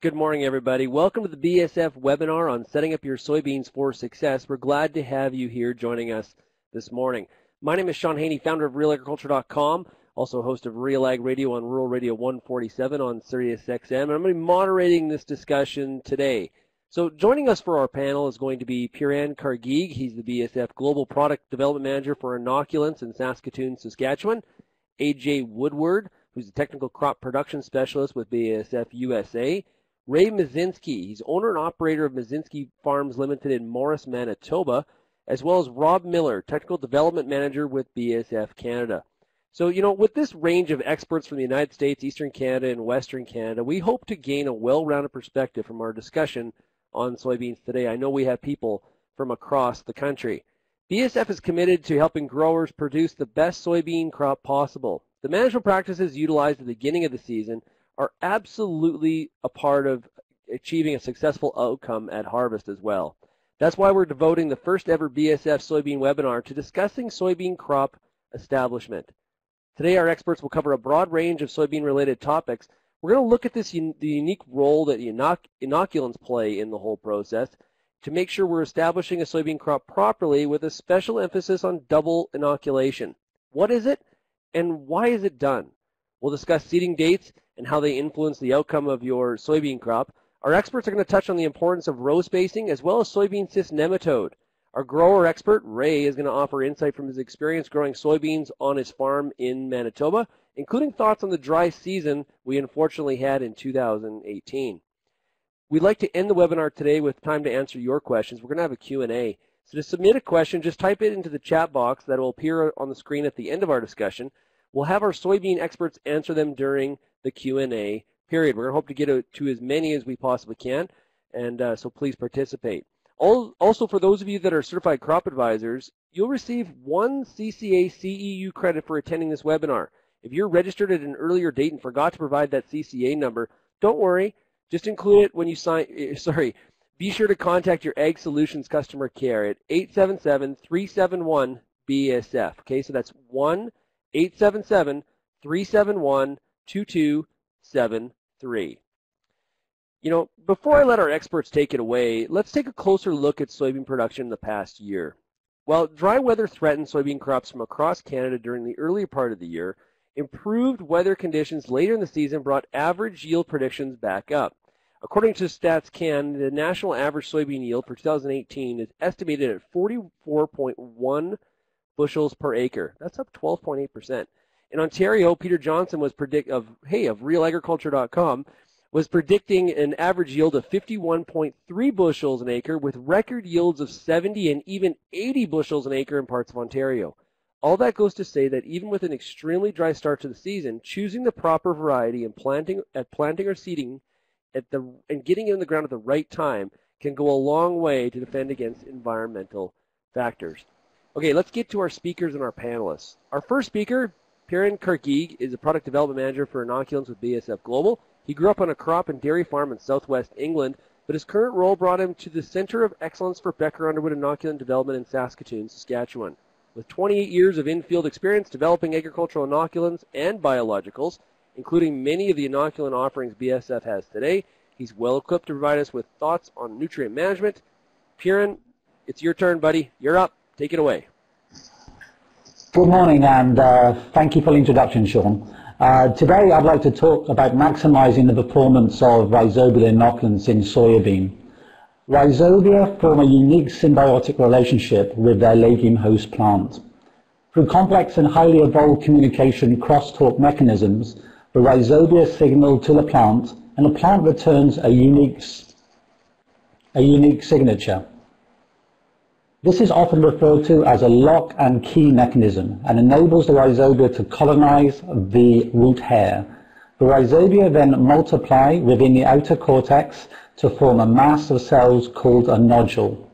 Good morning, everybody. Welcome to the BASF webinar on setting up your soybeans for success. We're glad to have you here joining us this morning. My name is Sean Haney, founder of RealAgriculture.com, also host of Real Ag Radio on Rural Radio 147 on Sirius XM, and I'm going to be moderating this discussion today. So joining us for our panel is going to be Piran Kargig. He's the BASF Global Product Development Manager for Inoculants in Saskatoon, Saskatchewan. AJ Woodward, who's the Technical Crop Production Specialist with BASF USA. Ray Mazinski, he's owner and operator of Mazinski Farms Limited in Morris, Manitoba, as well as Rob Miller, Technical Development Manager with BASF Canada. So, with this range of experts from the United States, Eastern Canada, and Western Canada, we hope to gain a well-rounded perspective from our discussion on soybeans today. I know we have people from across the country. BASF is committed to helping growers produce the best soybean crop possible. The management practices utilized at the beginning of the season are absolutely a part of achieving a successful outcome at harvest as well. That's why we're devoting the first ever BASF soybean webinar to discussing soybean crop establishment. Today our experts will cover a broad range of soybean related topics. We're going to look at the unique role that inoculants play in the whole process to make sure we're establishing a soybean crop properly with a special emphasis on double inoculation. What is it and why is it done? We'll discuss seeding dates and how they influence the outcome of your soybean crop. Our experts are going to touch on the importance of row spacing as well as soybean cyst nematode. Our grower expert, Ray, is going to offer insight from his experience growing soybeans on his farm in Manitoba, including thoughts on the dry season we unfortunately had in 2018. We'd like to end the webinar today with time to answer your questions. We're going to have a Q&A. So to submit a question, just type it into the chat box that will appear on the screen at the end of our discussion. We'll have our soybean experts answer them during the Q&A period. We're going to hope to get to as many as we possibly can, and so please participate. Also, for those of you that are certified crop advisors, you'll receive 1 CCA CEU credit for attending this webinar. If you're registered at an earlier date and forgot to provide that CCA number, don't worry. Just include it when you sign. Be sure to contact your Ag Solutions customer care at 877-371-BASF. Okay, so that's 1-877-371-2273. Before I let our experts take it away, let's take a closer look at soybean production in the past year. While dry weather threatened soybean crops from across Canada during the earlier part of the year, improved weather conditions later in the season brought average yield predictions back up. According to StatsCan, the national average soybean yield for 2018 is estimated at 44.1 bushels per acre. That's up 12.8%. In Ontario, Peter Johnson was of RealAgriculture.com was predicting an average yield of 51.3 bushels an acre with record yields of 70 and even 80 bushels an acre in parts of Ontario. All that goes to say that even with an extremely dry start to the season, choosing the proper variety and planting or seeding and getting it in the ground at the right time can go a long way to defend against environmental factors. Okay, let's get to our speakers and our panelists. Our first speaker, Piran Kargig, is a product development manager for inoculants with BASF Global. He grew up on a crop and dairy farm in southwest England, but his current role brought him to the Center of Excellence for Becker Underwood Inoculant Development in Saskatoon, Saskatchewan. With 28 years of in-field experience developing agricultural inoculants and biologicals, including many of the inoculant offerings BASF has today, he's well equipped to provide us with thoughts on nutrient management. Piran, it's your turn, buddy. You're up. Take it away. Good morning, and thank you for the introduction, Sean. Today I'd like to talk about maximizing the performance of rhizobial inoculants in soybean. Rhizobia form a unique symbiotic relationship with their legume host plant. Through complex and highly evolved communication crosstalk mechanisms, the rhizobia signal to the plant, and the plant returns a unique signature. This is often referred to as a lock and key mechanism and enables the rhizobia to colonize the root hair. The rhizobia then multiply within the outer cortex to form a mass of cells called a nodule.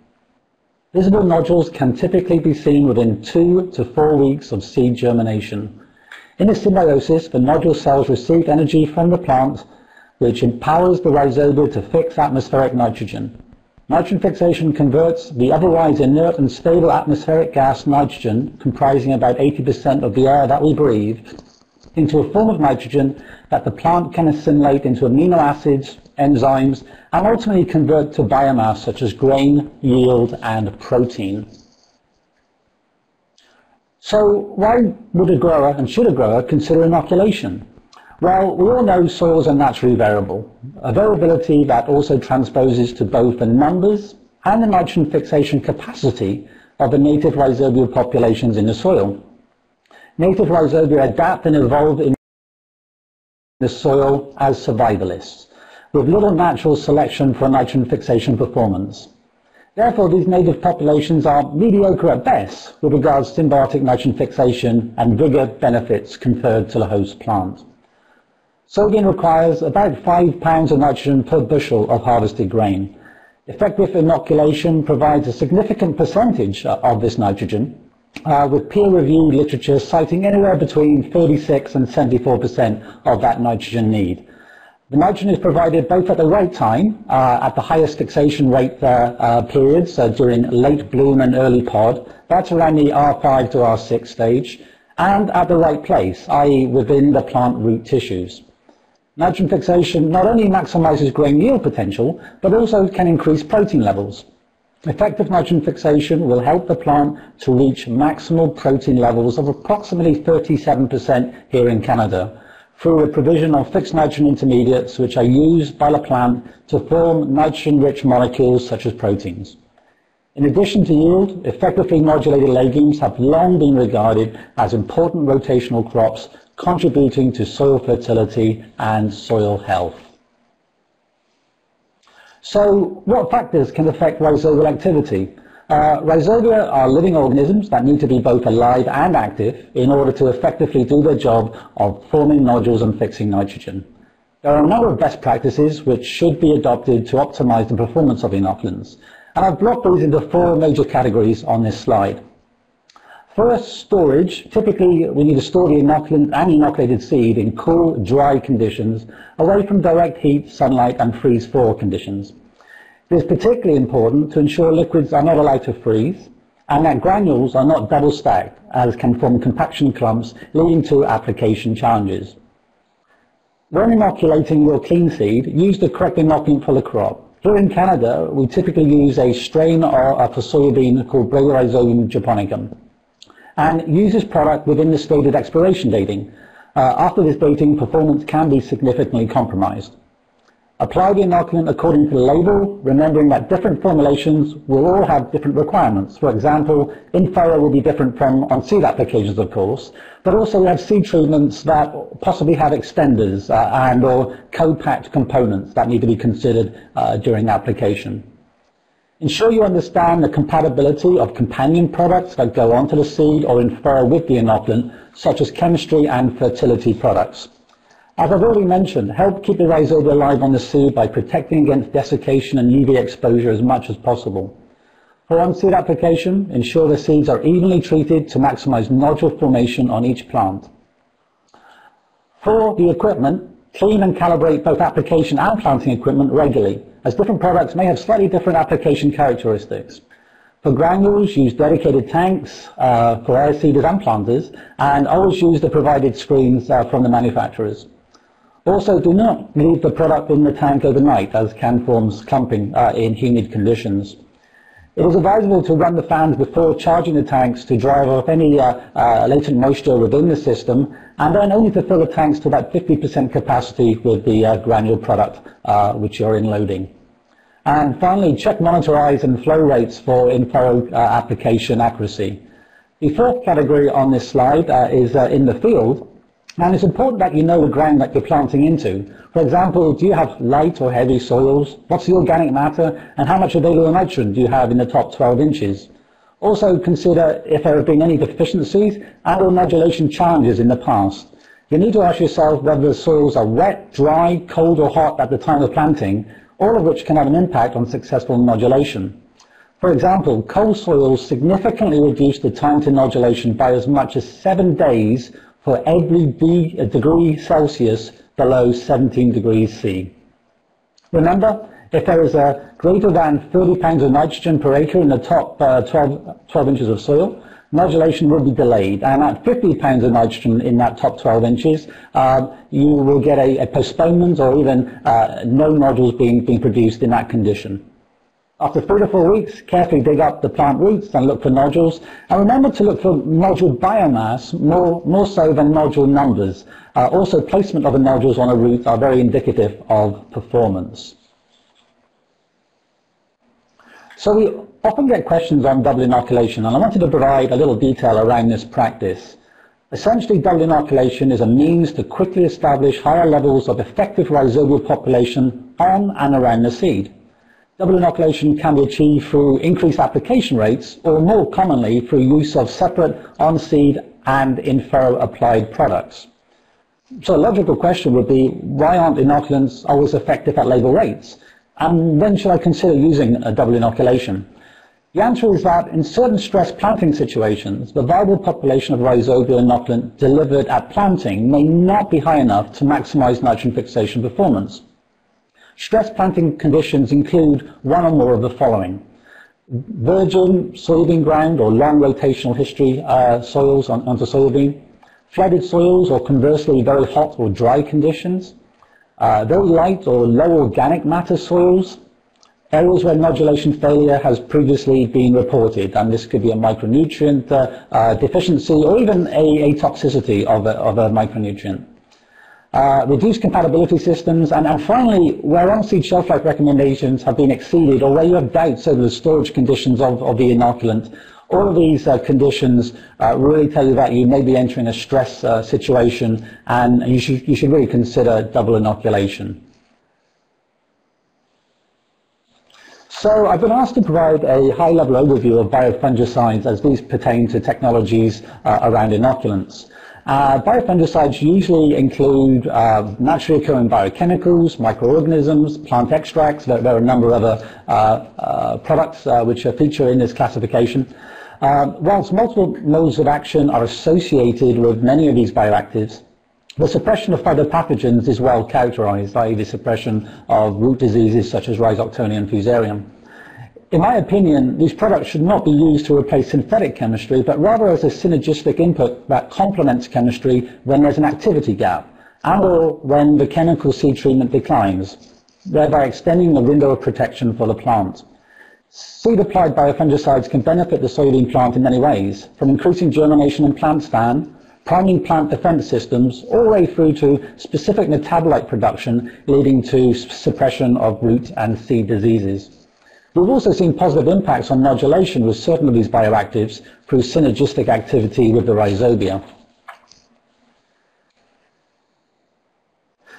Visible nodules can typically be seen within 2 to 4 weeks of seed germination. In this symbiosis, the nodule cells receive energy from the plant, which empowers the rhizobia to fix atmospheric nitrogen. Nitrogen fixation converts the otherwise inert and stable atmospheric gas nitrogen, comprising about 80% of the air that we breathe, into a form of nitrogen that the plant can assimilate into amino acids, enzymes, and ultimately convert to biomass such as grain, yield, and protein. So why would a grower and should a grower consider inoculation? Well, we all know soils are naturally variable, a variability that also transposes to both the numbers and the nitrogen fixation capacity of the native rhizobial populations in the soil. Native rhizobia adapt and evolve in the soil as survivalists, with little natural selection for nitrogen fixation performance. Therefore, these native populations are mediocre at best with regards to symbiotic nitrogen fixation and vigor benefits conferred to the host plant. Soybean requires about 5 pounds of nitrogen per bushel of harvested grain. Effective inoculation provides a significant percentage of this nitrogen, with peer-reviewed literature citing anywhere between 36 and 74% of that nitrogen need. The nitrogen is provided both at the right time, at the highest fixation rate periods, during late bloom and early pod, that's around the R5 to R6 stage, and at the right place, i.e. within the plant root tissues. Nitrogen fixation not only maximizes grain yield potential, but also can increase protein levels. Effective nitrogen fixation will help the plant to reach maximal protein levels of approximately 37% here in Canada, through the provision of fixed nitrogen intermediates which are used by the plant to form nitrogen-rich molecules such as proteins. In addition to yield, effectively modulated legumes have long been regarded as important rotational crops contributing to soil fertility and soil health. So what factors can affect rhizobial activity? Rhizobia are living organisms that need to be both alive and active in order to effectively do their job of forming nodules and fixing nitrogen. There are a number of best practices which should be adopted to optimize the performance of inoculants, and I've blocked these into 4 major categories on this slide. First, storage. Typically, we need to store the inoculant and inoculated seed in cool, dry conditions, away from direct heat, sunlight, and freeze-thaw conditions. It is particularly important to ensure liquids are not allowed to freeze and that granules are not double stacked, as can form compaction clumps, leading to application challenges. When inoculating your clean seed, use the correct inoculant for the crop. Here in Canada, we typically use a strain for soybean called Rhizobium japonicum, and use this product within the stated expiration dating. After this dating, performance can be significantly compromised. Apply the inoculant according to the label, remembering that different formulations will all have different requirements. For example, in-furrow will be different from on-seed applications, of course, but also we have seed treatments that possibly have extenders and or co-packed components that need to be considered during application. Ensure you understand the compatibility of companion products that go onto the seed or in-furrow with the inoculant, such as chemistry and fertility products. As I've already mentioned, help keep the rhizobia alive on the seed by protecting against desiccation and UV exposure as much as possible. For on-seed application, ensure the seeds are evenly treated to maximize nodule formation on each plant. For the equipment, clean and calibrate both application and planting equipment regularly, as different products may have slightly different application characteristics. For granules, use dedicated tanks for air seeders and planters, and always use the provided screens from the manufacturers. Also, do not leave the product in the tank overnight, as can form clumping in humid conditions. It is advisable to run the fans before charging the tanks to drive off any latent moisture within the system, and then only to fill the tanks to about 50% capacity with the granule product which you're inloading. And finally, check monitor eyes and flow rates for in-furrow application accuracy. The fourth category on this slide is in the field. And it's important that you know the ground that you're planting into. For example, do you have light or heavy soils? What's the organic matter? And how much available nitrogen do you have in the top 12 inches? Also consider if there have been any deficiencies and or nodulation challenges in the past. You need to ask yourself whether the soils are wet, dry, cold or hot at the time of planting, all of which can have an impact on successful nodulation. For example, cold soils significantly reduce the time to nodulation by as much as 7 days for every degree Celsius below 17 degrees C. Remember, if there is a greater than 30 pounds of nitrogen per acre in the top 12 inches of soil, nodulation will be delayed, and at 50 pounds of nitrogen in that top 12 inches, you will get a postponement or even no nodules being produced in that condition. After 3 to 4 weeks, carefully dig up the plant roots and look for nodules. And remember to look for nodule biomass more so than nodule numbers. Also, placement of the nodules on a root are very indicative of performance. So we often get questions on double inoculation, and I wanted to provide a little detail around this practice. Essentially, double inoculation is a means to quickly establish higher levels of effective rhizobial population on and around the seed. Double inoculation can be achieved through increased application rates, or more commonly through use of separate on-seed and in-furrow applied products. So a logical question would be, why aren't inoculants always effective at label rates? And when should I consider using a double inoculation? The answer is that in certain stress planting situations, the viable population of rhizobial inoculant delivered at planting may not be high enough to maximize nitrogen fixation performance. Stress planting conditions include one or more of the following: virgin soybean ground or long rotational history soils onto soybean, flooded soils, or conversely very hot or dry conditions, very light or low organic matter soils, areas where nodulation failure has previously been reported, and this could be a micronutrient deficiency or even a toxicity of a micronutrient. Reduced compatibility systems, and finally, where on-seed shelf life recommendations have been exceeded or where you have doubts over the storage conditions of the inoculant. All of these conditions really tell you that you may be entering a stress situation, and you should really consider double inoculation. So I've been asked to provide a high-level overview of biofungicides as these pertain to technologies around inoculants. Biofungicides usually include naturally occurring biochemicals, microorganisms, plant extracts. There are a number of other products which feature in this classification. Whilst multiple modes of action are associated with many of these bioactives, the suppression of phytopathogens is well characterized, i.e. the suppression of root diseases such as Rhizoctonia and Fusarium. In my opinion, these products should not be used to replace synthetic chemistry, but rather as a synergistic input that complements chemistry when there's an activity gap, and or when the chemical seed treatment declines, thereby extending the window of protection for the plant. Seed-applied biofungicides can benefit the soybean plant in many ways, from increasing germination and plant stand, priming plant defense systems, all the way through to specific metabolite production, leading to suppression of root and seed diseases. We've also seen positive impacts on nodulation with certain of these bioactives through synergistic activity with the rhizobia.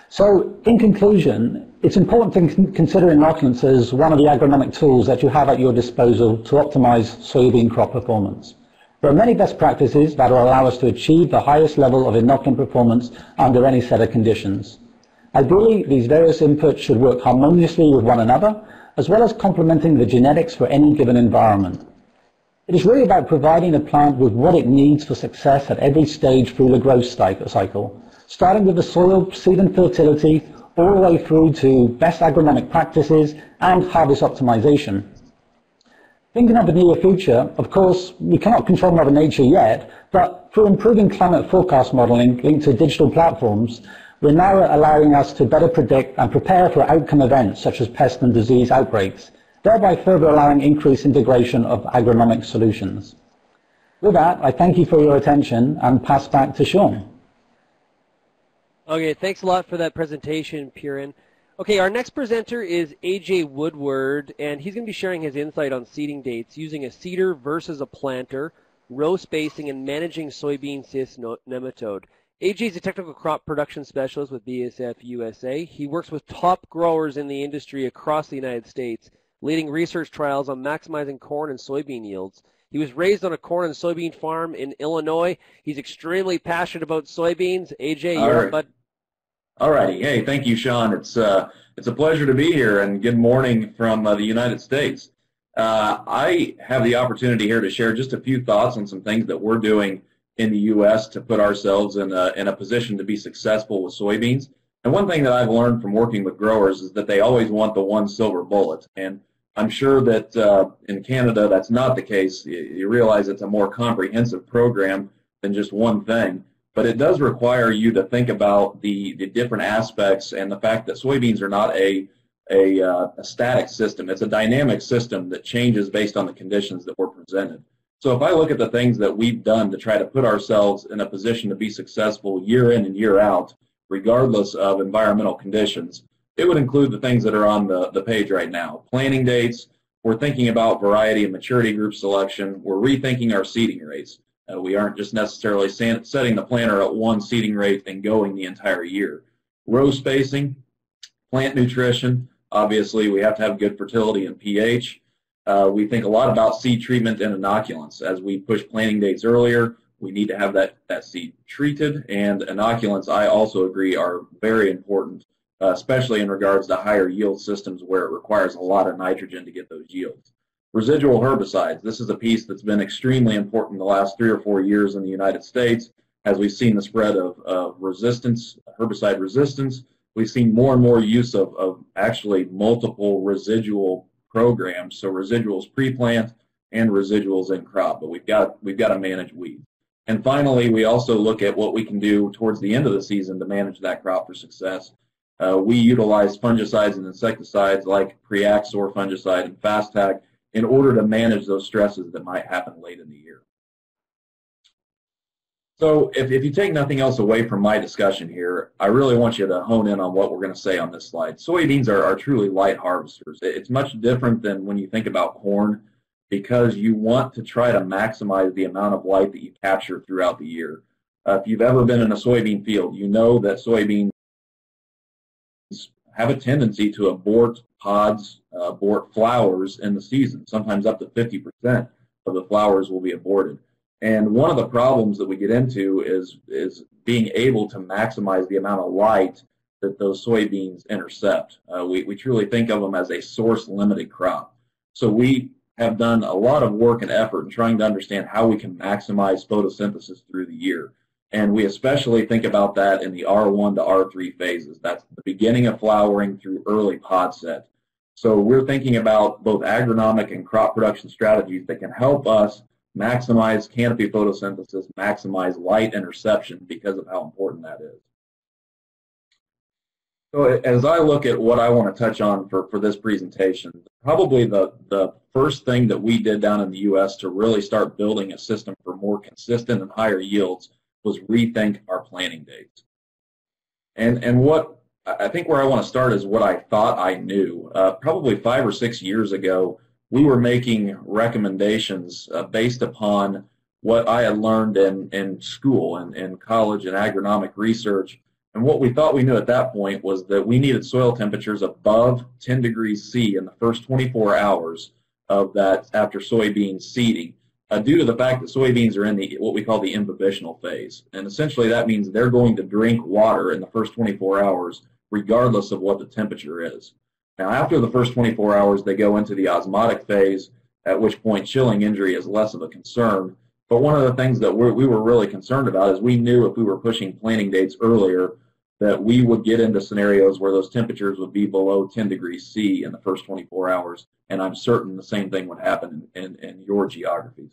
So, in conclusion, it's important to consider inoculants as one of the agronomic tools that you have at your disposal to optimize soybean crop performance. There are many best practices that will allow us to achieve the highest level of inoculant performance under any set of conditions. Ideally, these various inputs should work harmoniously with one another, as well as complementing the genetics for any given environment. It is really about providing the plant with what it needs for success at every stage through the growth cycle, starting with the soil, seed and fertility, all the way through to best agronomic practices and harvest optimization. Thinking of the near future, of course, we cannot control Mother Nature yet, but through improving climate forecast modeling linked to digital platforms, we're now allowing us to better predict and prepare for outcome events such as pest and disease outbreaks, thereby further allowing increased integration of agronomic solutions. With that, I thank you for your attention and pass back to Sean. Okay, thanks a lot for that presentation, Purin. Okay, our next presenter is AJ Woodward, and he's going to be sharing his insight on seeding dates using a seeder versus a planter, row spacing, and managing soybean cyst nematode. AJ is a technical crop production specialist with BASF USA. He works with top growers in the industry across the United States, leading research trials on maximizing corn and soybean yields. He was raised on a corn and soybean farm in Illinois. He's extremely passionate about soybeans. AJ, you're up, bud. All righty. Hey, thank you, Sean. It's a pleasure to be here, and good morning from the United States. I have the opportunity here to share just a few thoughts on some things that we're doing in the U.S. to put ourselves in a position to be successful with soybeans. And one thing that I've learned from working with growers is that they always want the one silver bullet. And I'm sure that in Canada that's not the case. You realize it's a more comprehensive program than just one thing, but it does require you to think about the different aspects and the fact that soybeans are not a static system. It's a dynamic system that changes based on the conditions that were presented. So if I look at the things that we've done to try to put ourselves in a position to be successful year in and year out, regardless of environmental conditions, it would include the things that are on the page right now. Planting dates, we're thinking about variety and maturity group selection, we're rethinking our seeding rates. We aren't just necessarily setting the planter at one seeding rate and going the entire year. Row spacing, plant nutrition, obviously we have to have good fertility and pH. We think a lot about seed treatment and inoculants. As we push planting dates earlier, we need to have that seed treated, and inoculants, I also agree, are very important, especially in regards to higher yield systems where it requires a lot of nitrogen to get those yields. Residual herbicides, this is a piece that's been extremely important in the last 3 or 4 years in the United States. As we've seen the spread of resistance, herbicide resistance, we've seen more and more use of actually multiple residual programs, so residuals pre-plant and residuals in crop, but we've got to manage weeds. And finally, we also look at what we can do towards the end of the season to manage that crop for success. We utilize fungicides and insecticides like Preaxor fungicide and Fast-Tac in order to manage those stresses that might happen late in the year. So if you take nothing else away from my discussion here, I really want you to hone in on what we're going to say on this slide. Soybeans are truly light harvesters. It's much different than when you think about corn, because you want to try to maximize the amount of light that you capture throughout the year. If you've ever been in a soybean field, you know that soybeans have a tendency to abort pods, abort flowers in the season. Sometimes up to 50% of the flowers will be aborted. And one of the problems that we get into is being able to maximize the amount of light that those soybeans intercept. We truly think of them as a source-limited crop. So we have done a lot of work and effort in trying to understand how we can maximize photosynthesis through the year. And we especially think about that in the R1 to R3 phases. That's the beginning of flowering through early pod set. So we're thinking about both agronomic and crop production strategies that can help us maximize canopy photosynthesis, maximize light interception because of how important that is. So as I look at what I want to touch on for this presentation, probably the first thing that we did down in the U.S. to really start building a system for more consistent and higher yields was rethink our planting dates. And what I think where I want to start is what I thought I knew. Probably 5 or 6 years ago, we were making recommendations based upon what I had learned in school and in college and agronomic research. And what we thought we knew at that point was that we needed soil temperatures above 10 degrees C in the first 24 hours of that after soybean seeding, due to the fact that soybeans are in what we call the imbibitional phase. And essentially that means they're going to drink water in the first 24 hours regardless of what the temperature is. Now after the first 24 hours they go into the osmotic phase, at which point chilling injury is less of a concern. But one of the things that we were really concerned about is we knew if we were pushing planting dates earlier that we would get into scenarios where those temperatures would be below 10 degrees C in the first 24 hours, and I'm certain the same thing would happen in your geographies.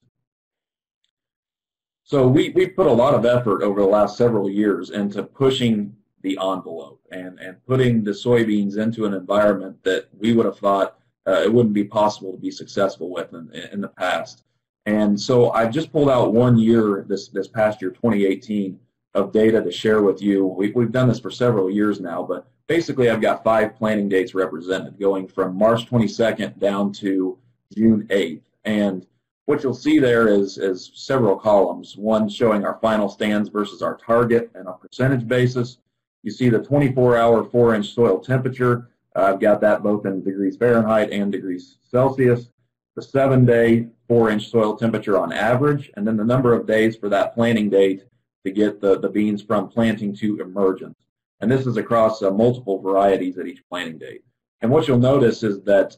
So we put a lot of effort over the last several years into pushing the envelope and putting the soybeans into an environment that we would have thought it wouldn't be possible to be successful with in the past. And so I just pulled out 1 year, this past year, 2018, of data to share with you. We've done this for several years now, but basically I've got 5 planting dates represented, going from March 22nd down to June 8th. And what you'll see there is several columns, one showing our final stands versus our target and a percentage basis. You see the 24-hour 4-inch soil temperature. I've got that both in degrees Fahrenheit and degrees Celsius. The 7-day 4-inch soil temperature on average, and then the number of days for that planting date to get the beans from planting to emergence. And this is across multiple varieties at each planting date. And what you'll notice is that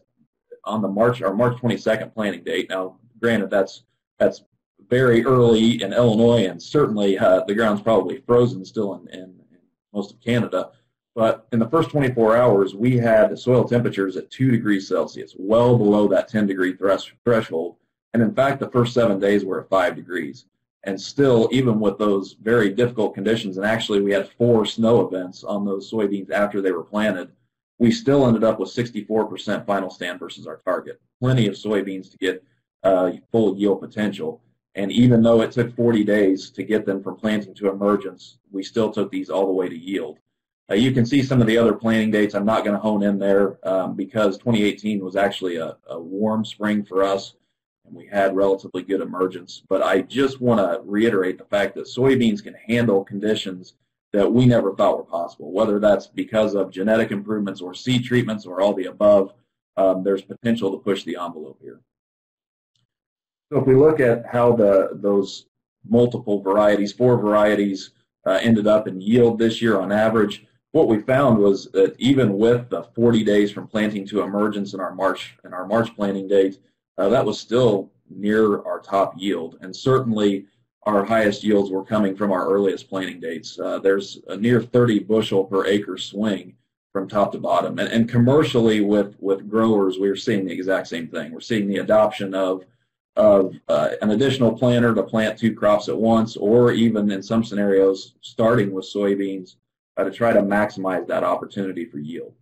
on our March 22nd planting date, now granted that's very early in Illinois, and certainly the ground's probably frozen still in most of Canada, But in the first 24 hours, we had soil temperatures at 2 degrees Celsius, well below that 10-degree threshold. And in fact, the first 7 days were at 5 degrees. And still, even with those very difficult conditions, and actually we had 4 snow events on those soybeans after they were planted, we still ended up with 64% final stand versus our target. Plenty of soybeans to get full yield potential. And even though it took 40 days to get them from planting to emergence, we still took these all the way to yield. You can see some of the other planting dates. I'm not going to hone in there because 2018 was actually a warm spring for us, and we had relatively good emergence. But I just want to reiterate the fact that soybeans can handle conditions that we never thought were possible, whether that's because of genetic improvements or seed treatments or all the above. There's potential to push the envelope here. So if we look at how those multiple varieties, 4 varieties, ended up in yield this year on average, what we found was that even with the 40 days from planting to emergence in our March planting date, that was still near our top yield. And certainly our highest yields were coming from our earliest planting dates. There's a near 30 bushel per acre swing from top to bottom. And commercially with growers, we're seeing the exact same thing. We're seeing the adoption of an additional planter to plant 2 crops at once, or even in some scenarios starting with soybeans to try to maximize that opportunity for yield.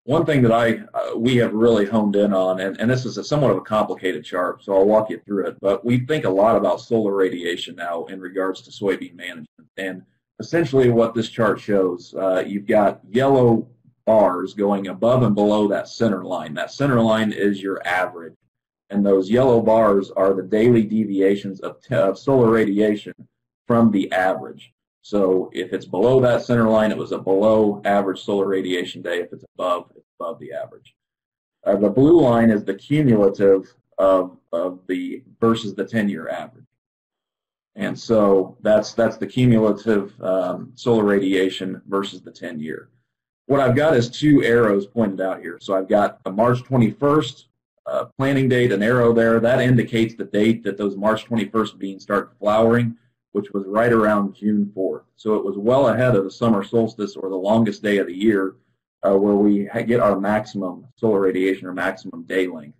One thing that we have really honed in on, and this is somewhat of a complicated chart, so I'll walk you through it, but we think a lot about solar radiation now in regards to soybean management. And essentially what this chart shows, you've got yellow bars going above and below that center line. That center line is your average, and those yellow bars are the daily deviations of solar radiation from the average. So if it's below that center line, it was a below average solar radiation day. If it's above, it's above the average. The blue line is the cumulative of the versus the 10-year average. And so that's the cumulative solar radiation versus the 10-year. What I've got is 2 arrows pointed out here. So I've got the March 21st planting date, an arrow there. That indicates the date that those March 21st beans start flowering, which was right around June 4th. So it was well ahead of the summer solstice, or the longest day of the year, where we get our maximum solar radiation or maximum day length.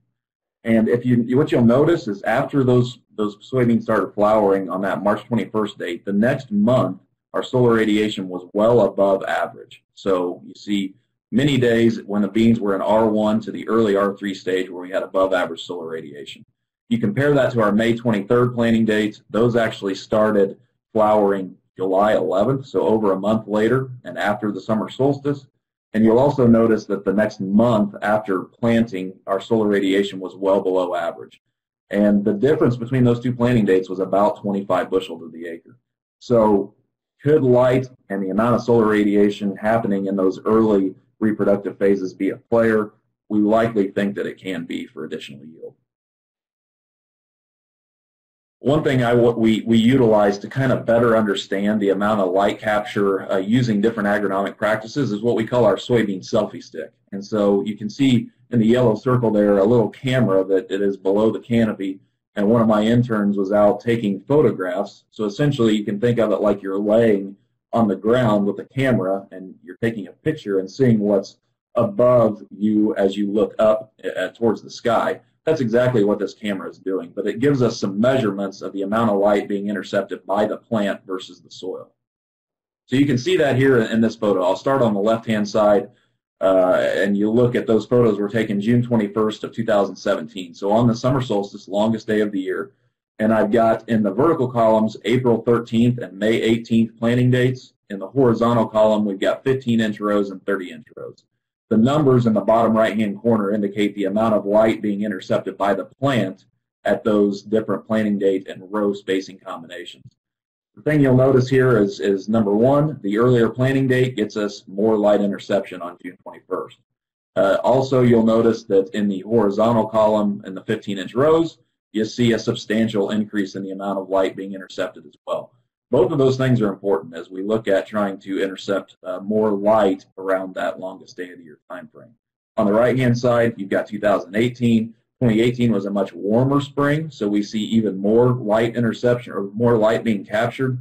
And what you'll notice is after those soybeans started flowering on that March 21st date, the next month our solar radiation was well above average. So you see many days when the beans were in R1 to the early R3 stage where we had above average solar radiation. You compare that to our May 23rd planting dates, those actually started flowering July 11th, so over a month later and after the summer solstice. And you'll also notice that the next month after planting, our solar radiation was well below average. And the difference between those 2 planting dates was about 25 bushel to the acre. So could light and the amount of solar radiation happening in those early reproductive phases be a player? We likely think that it can be for additional yield. One thing we utilize to kind of better understand the amount of light capture using different agronomic practices is what we call our soybean selfie stick. And so you can see in the yellow circle there a little camera that it is below the canopy, and one of my interns was out taking photographs. So essentially you can think of it like you're laying on the ground with a camera and you're taking a picture and seeing what's above you as you look up towards the sky. That's exactly what this camera is doing, but it gives us some measurements of the amount of light being intercepted by the plant versus the soil. So you can see that here in this photo. I'll start on the left-hand side, and you look at those photos were taken June 21st of 2017. So on the summer solstice, longest day of the year, and I've got in the vertical columns April 13th and May 18th planting dates. In the horizontal column, we've got 15-inch rows and 30-inch rows. The numbers in the bottom right-hand corner indicate the amount of light being intercepted by the plant at those different planting date and row spacing combinations. The thing you'll notice here is number 1, the earlier planting date gets us more light interception on June 21st. Also, you'll notice that in the horizontal column in the 15-inch rows, you see a substantial increase in the amount of light being intercepted as well. Both of those things are important as we look at trying to intercept more light around that longest day of the year time frame. On the right-hand side, you've got 2018. 2018 was a much warmer spring, so we see even more light interception or more light being captured.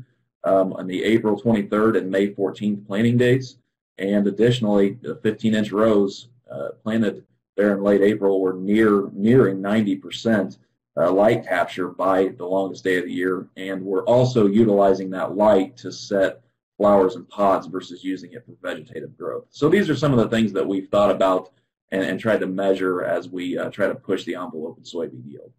on the April 23rd and May 14th planting dates. And additionally, the 15-inch rows planted there in late April were nearing 90% light capture by the longest day of the year. And we're also utilizing that light to set flowers and pods versus using it for vegetative growth. So these are some of the things that we've thought about and tried to measure as we try to push the envelope in soybean yield.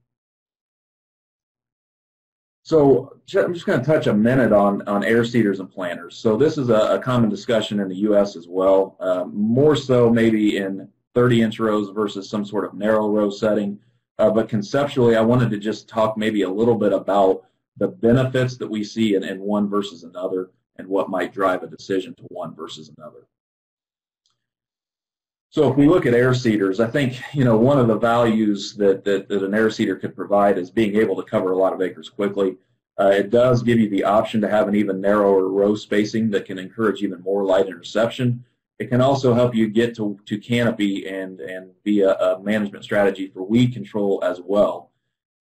So I'm just going to touch a minute on air seeders and planters. So this is a common discussion in the U.S. as well, more so maybe in 30-inch rows versus some sort of narrow row setting. But conceptually, I wanted to just talk maybe a little bit about the benefits that we see in one versus another and what might drive a decision to one versus another. So if we look at air seeders, I think, you know, one of the values that an air seeder could provide is being able to cover a lot of acres quickly. It does give you the option to have an even narrower row spacing that can encourage even more light interception. It can also help you get to canopy and be a management strategy for weed control as well.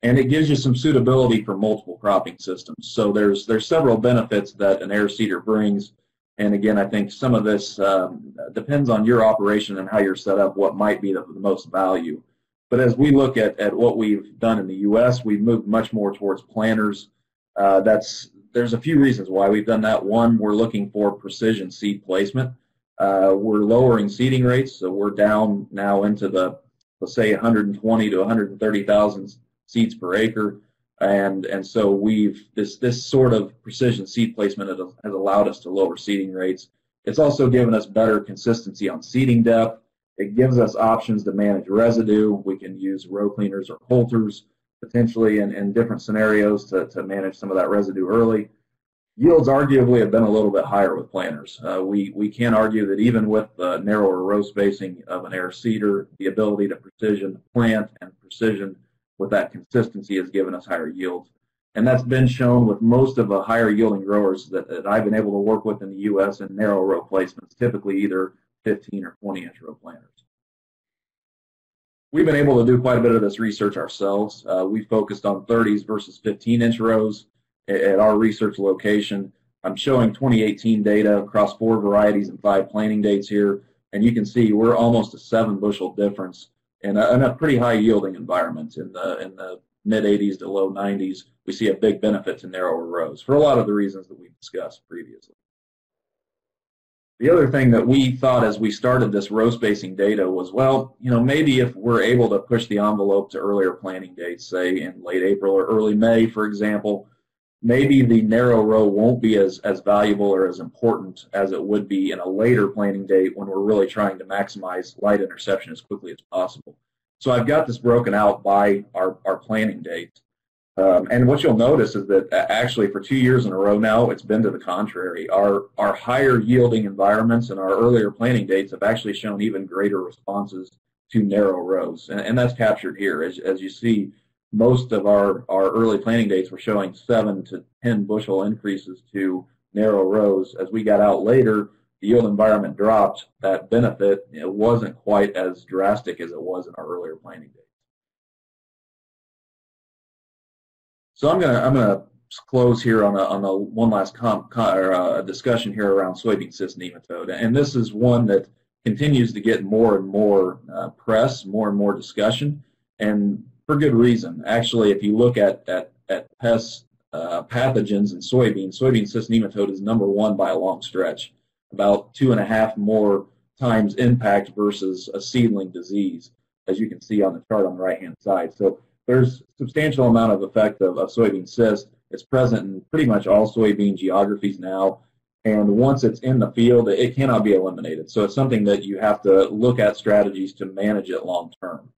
And it gives you some suitability for multiple cropping systems. So there's several benefits that an air seeder brings. And again, I think some of this depends on your operation and how you're set up, what might be the most value. But as we look at what we've done in the U.S., we've moved much more towards planters. There's a few reasons why we've done that. One, we're looking for precision seed placement. We're lowering seeding rates, so we're down now into the, let's say, 120 to 130,000 seeds per acre. And so this sort of precision seed placement has allowed us to lower seeding rates. It's also given us better consistency on seeding depth. It gives us options to manage residue. We can use row cleaners or coulters potentially in different scenarios to manage some of that residue early. Yields arguably have been a little bit higher with planters. We can argue that even with the narrower row spacing of an air seeder, the ability to precision plant and precision with that consistency has given us higher yields. And that's been shown with most of the higher yielding growers that I've been able to work with in the U.S. in narrow row placements, typically either 15 or 20-inch row planters. We've been able to do quite a bit of this research ourselves. We focused on 30s versus 15-inch rows at our research location. I'm showing 2018 data across 4 varieties and 5 planting dates here, and you can see we're almost a 7-bushel difference in a pretty high yielding environment. In the mid 80s to low 90s, we see a big benefit to narrower rows for a lot of the reasons that we've discussed previously. The other thing that we thought as we started this row spacing data was, well, you know, maybe if we're able to push the envelope to earlier planting dates, say in late April or early May, for example, maybe the narrow row won't be as valuable or as important as it would be in a later planting date when we're really trying to maximize light interception as quickly as possible. So I've got this broken out by our planting dates. And what you'll notice is that actually for 2 years in a row now, it's been to the contrary. Our higher yielding environments and our earlier planting dates have actually shown even greater responses to narrow rows. And that's captured here. As you see, most of our early planting dates were showing 7 to 10 bushel increases to narrow rows. As we got out later, the yield environment dropped. That benefit, it wasn't quite as drastic as it was in our earlier planting dates. So I'm gonna close here on a one last discussion here around soybean cyst nematode, and this is one that continues to get more and more press, more and more discussion, and for good reason. Actually, if you look at pest pathogens in soybean cyst nematode is #1 by a long stretch, about 2.5 more times impact versus a seedling disease, as you can see on the chart on the right-hand side. So there's a substantial amount of effect of soybean cyst. It's present in pretty much all soybean geographies now, and once it's in the field, it cannot be eliminated. So it's something that you have to look at strategies to manage it long term.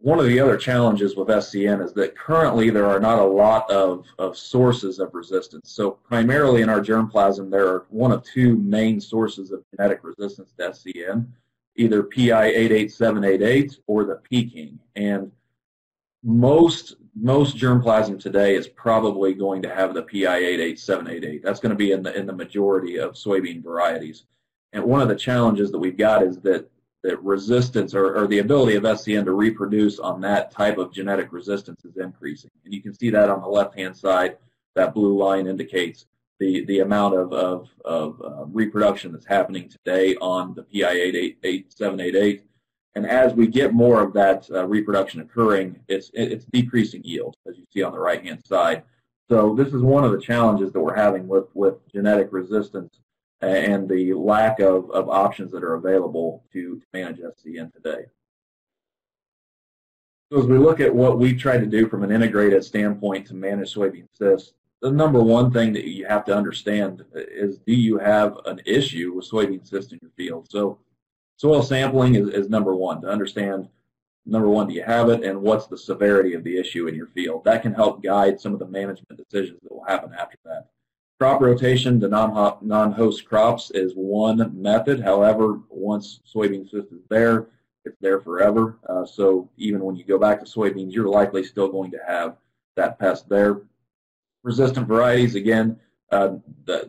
One of the other challenges with SCN is that currently there are not a lot of sources of resistance. So primarily in our germplasm, there are 1 of 2 main sources of genetic resistance to SCN, either PI 88788 or the Peking. And most germplasm today is probably going to have the PI 88788. That's going to be in the majority of soybean varieties. And one of the challenges that we've got is that resistance or the ability of SCN to reproduce on that type of genetic resistance is increasing. And you can see that on the left-hand side. That blue line indicates the amount of reproduction that's happening today on the PI 788. And as we get more of that reproduction occurring, it's decreasing yield, as you see on the right-hand side. So this is one of the challenges that we're having with genetic resistance and the lack of options that are available to manage SCN today. So as we look at what we've tried to do from an integrated standpoint to manage soybean cysts, the number one thing that you have to understand is, do you have an issue with soybean cysts in your field? So soil sampling is number one, to understand, number one, do you have it, and what's the severity of the issue in your field? That can help guide some of the management decisions that will happen after that. Crop rotation to non-host crops is one method. However, once soybean cyst is there, it's there forever. So even when you go back to soybeans, you're likely still going to have that pest there. Resistant varieties, again,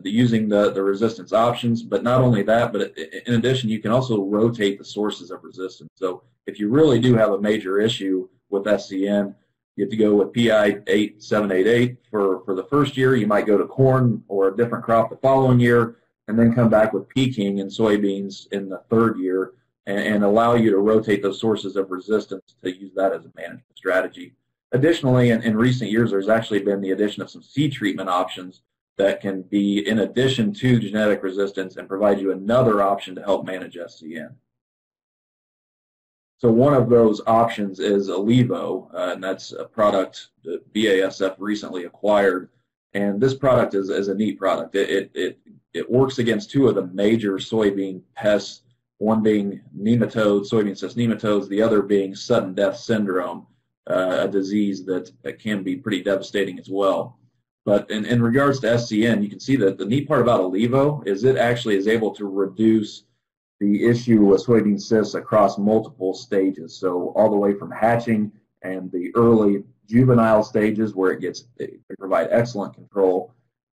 using the resistance options, but not only that, but in addition, you can also rotate the sources of resistance. So if you really do have a major issue with SCN, you have to go with PI 788 for the first year. You might go to corn or a different crop the following year, and then come back with peaking and soybeans in the third year, and allow you to rotate those sources of resistance to use that as a management strategy. Additionally, in recent years, there's actually been the addition of some seed treatment options that can be in addition to genetic resistance and provide you another option to help manage SCN. So one of those options is Alivo, and that's a product that BASF recently acquired. And this product is a neat product. It works against two of the major soybean pests, one being nematodes, soybean cyst nematodes, the other being sudden death syndrome, a disease that can be pretty devastating as well. But in regards to SCN, you can see that the neat part about Alivo is it actually is able to reduce the issue with soybean cysts across multiple stages. So all the way from hatching and the early juvenile stages where it can provide excellent control,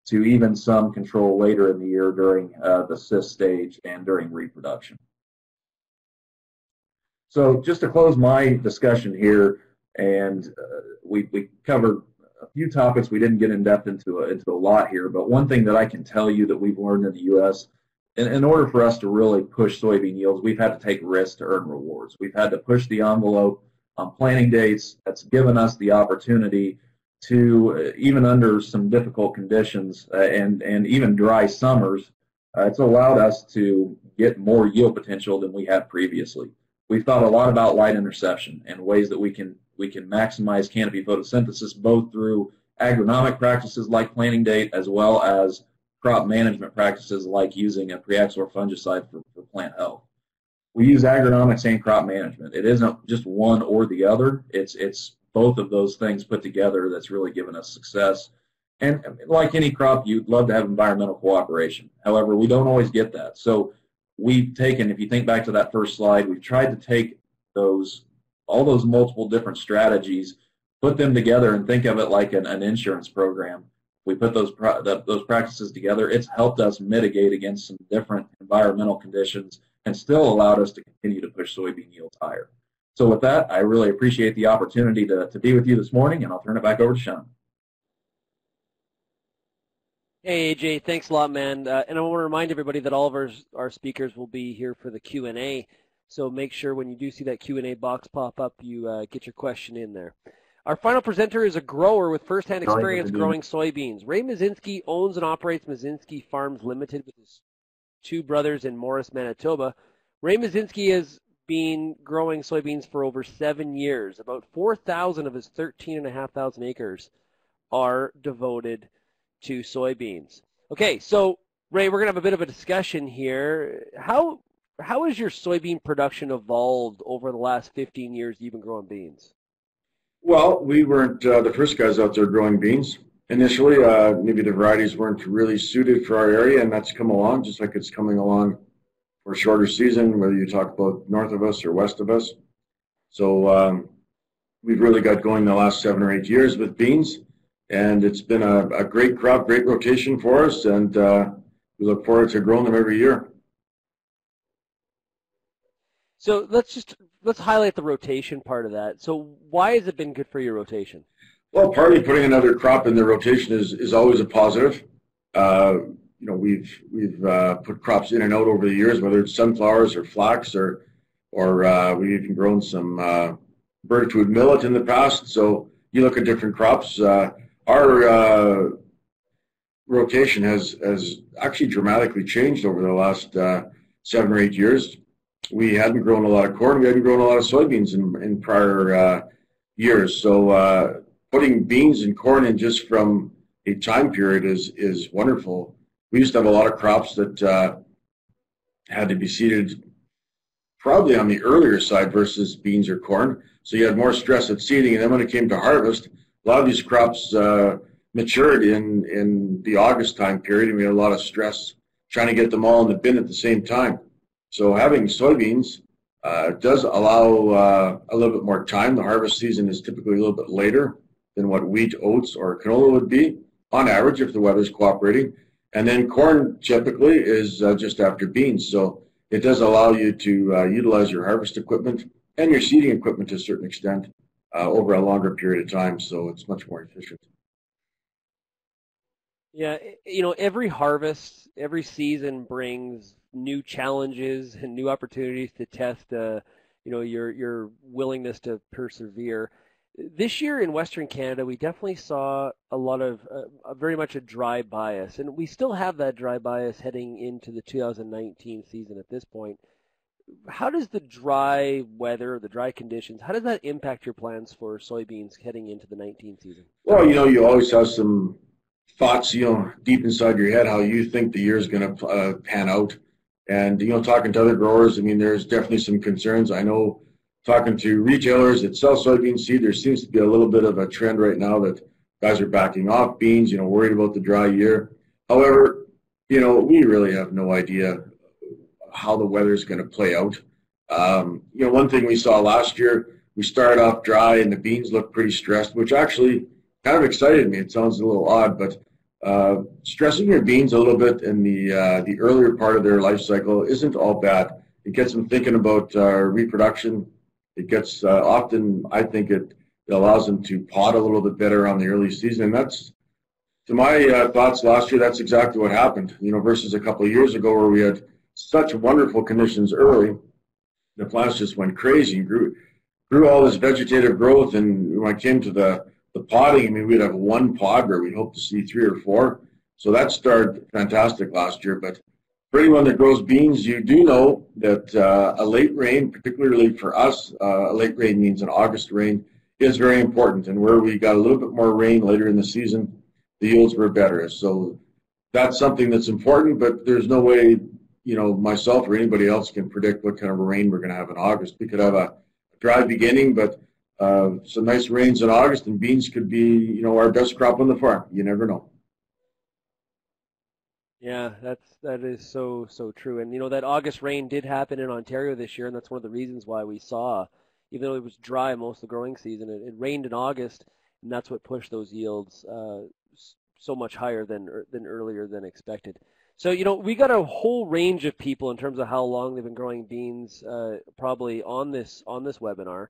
to even some control later in the year during the cyst stage and during reproduction. So just to close my discussion here, and we covered a few topics. We didn't get in depth into a lot here, but one thing that I can tell you that we've learned in the U.S., in order for us to really push soybean yields, we've had to take risks to earn rewards. We've had to push the envelope on planting dates. That's given us the opportunity to, even under some difficult conditions and even dry summers, it's allowed us to get more yield potential than we had previously. We've thought a lot about light interception and ways that we can maximize canopy photosynthesis, both through agronomic practices like planting date, as well as crop management practices like using a pre-Axor fungicide for plant health. We use agronomics and crop management. It isn't just one or the other. It's both of those things put together that's really given us success. And like any crop, you'd love to have environmental cooperation. However, we don't always get that. So we've taken, if you think back to that first slide, we've tried to take all those multiple different strategies, put them together, and think of it like an insurance program. We put those practices together. It's helped us mitigate against some different environmental conditions and still allowed us to continue to push soybean yields higher. So with that, I really appreciate the opportunity to be with you this morning, and I'll turn it back over to Sean. Hey, AJ, thanks a lot, man. And I want to remind everybody that all of our speakers will be here for the Q&A. So make sure when you do see that Q&A box pop up, you get your question in there. Our final presenter is a grower with firsthand experience growing soybeans. Ray Mazinski owns and operates Mazinski Farms Limited with his two brothers in Morris, Manitoba. Ray Mazinski has been growing soybeans for over 7 years. About 4,000 of his 13,500 acres are devoted to soybeans. Okay, so Ray, we're going to have a bit of a discussion here. How has your soybean production evolved over the last 15 years you've been growing beans? Well, we weren't the first guys out there growing beans. Initially, maybe the varieties weren't really suited for our area, and that's come along, just like it's coming along for a shorter season, whether you talk about north of us or west of us. So we've really got going the last 7 or 8 years with beans, and it's been a great crop, great rotation for us, and we look forward to growing them every year. So let's highlight the rotation part of that. So why has it been good for your rotation? Well, partly putting another crop in the rotation is always a positive. We've put crops in and out over the years, whether it's sunflowers or flax or we've even grown some bird food millet in the past. So you look at different crops. Our rotation has actually dramatically changed over the last 7 or 8 years. We hadn't grown a lot of corn. We hadn't grown a lot of soybeans in prior years. So putting beans and corn in just from a time period is wonderful. We used to have a lot of crops that had to be seeded probably on the earlier side versus beans or corn. So you had more stress at seeding, and then when it came to harvest, a lot of these crops matured in the August time period, and we had a lot of stress trying to get them all in the bin at the same time. So having soybeans does allow a little bit more time. The harvest season is typically a little bit later than what wheat, oats, or canola would be, on average, if the weather's cooperating. And then corn typically is just after beans. So it does allow you to utilize your harvest equipment and your seeding equipment to a certain extent over a longer period of time. So it's much more efficient. Yeah, every harvest, every season brings new challenges and new opportunities to test, your willingness to persevere. This year in Western Canada, we definitely saw a lot of very much a dry bias, and we still have that dry bias heading into the 2019 season at this point. How does the dry weather, the dry conditions, how does that impact your plans for soybeans heading into the 19 season? Well, you always have some thoughts, deep inside your head how you think the year is going to pan out. And, talking to other growers, there's definitely some concerns. I know talking to retailers that sell soybean seed, there seems to be a little bit of a trend right now that guys are backing off beans, worried about the dry year. However, we really have no idea how the weather is going to play out. One thing we saw last year, we started off dry and the beans looked pretty stressed, which actually kind of excited me. It sounds a little odd, but stressing your beans a little bit in the earlier part of their life cycle isn't all bad. It gets them thinking about reproduction. It gets often, I think it allows them to pod a little bit better on the early season. And that's, to my thoughts last year, that's exactly what happened, versus a couple of years ago where we had such wonderful conditions early. The plants just went crazy and grew all this vegetative growth. And when it came to the podding, we'd have one pod where we'd hope to see 3 or 4. So that started fantastic last year. But for anyone that grows beans, you do know that a late rain, particularly for us, a late rain means an August rain, is very important. And where we got a little bit more rain later in the season, the yields were better. So that's something that's important, but there's no way, myself or anybody else can predict what kind of rain we're going to have in August. We could have a dry beginning, but some nice rains in August, and beans could be, our best crop on the farm. You never know. Yeah, that is so true. And that August rain did happen in Ontario this year, and that's one of the reasons why we saw, even though it was dry most of the growing season, it rained in August, and that's what pushed those yields so much higher than earlier than expected. So we got a whole range of people in terms of how long they've been growing beans, probably on this webinar.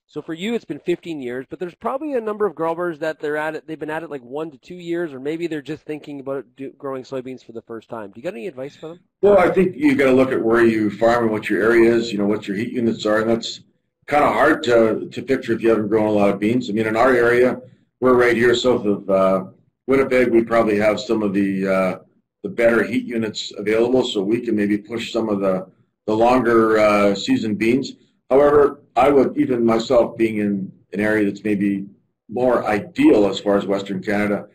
So for you, it's been 15 years, but there's probably a number of growers that they've been at it like 1 to 2 years, or maybe they're just thinking about growing soybeans for the first time. Do you got any advice for them? Well, I think you got to look at where you farm and what your area is, what your heat units are, and that's kind of hard to picture if you haven't grown a lot of beans. In our area, we're right here south of Winnipeg. We probably have some of the better heat units available, so we can maybe push some of the longer season beans. However, I would, even myself being in an area that's maybe more ideal as far as Western Canada,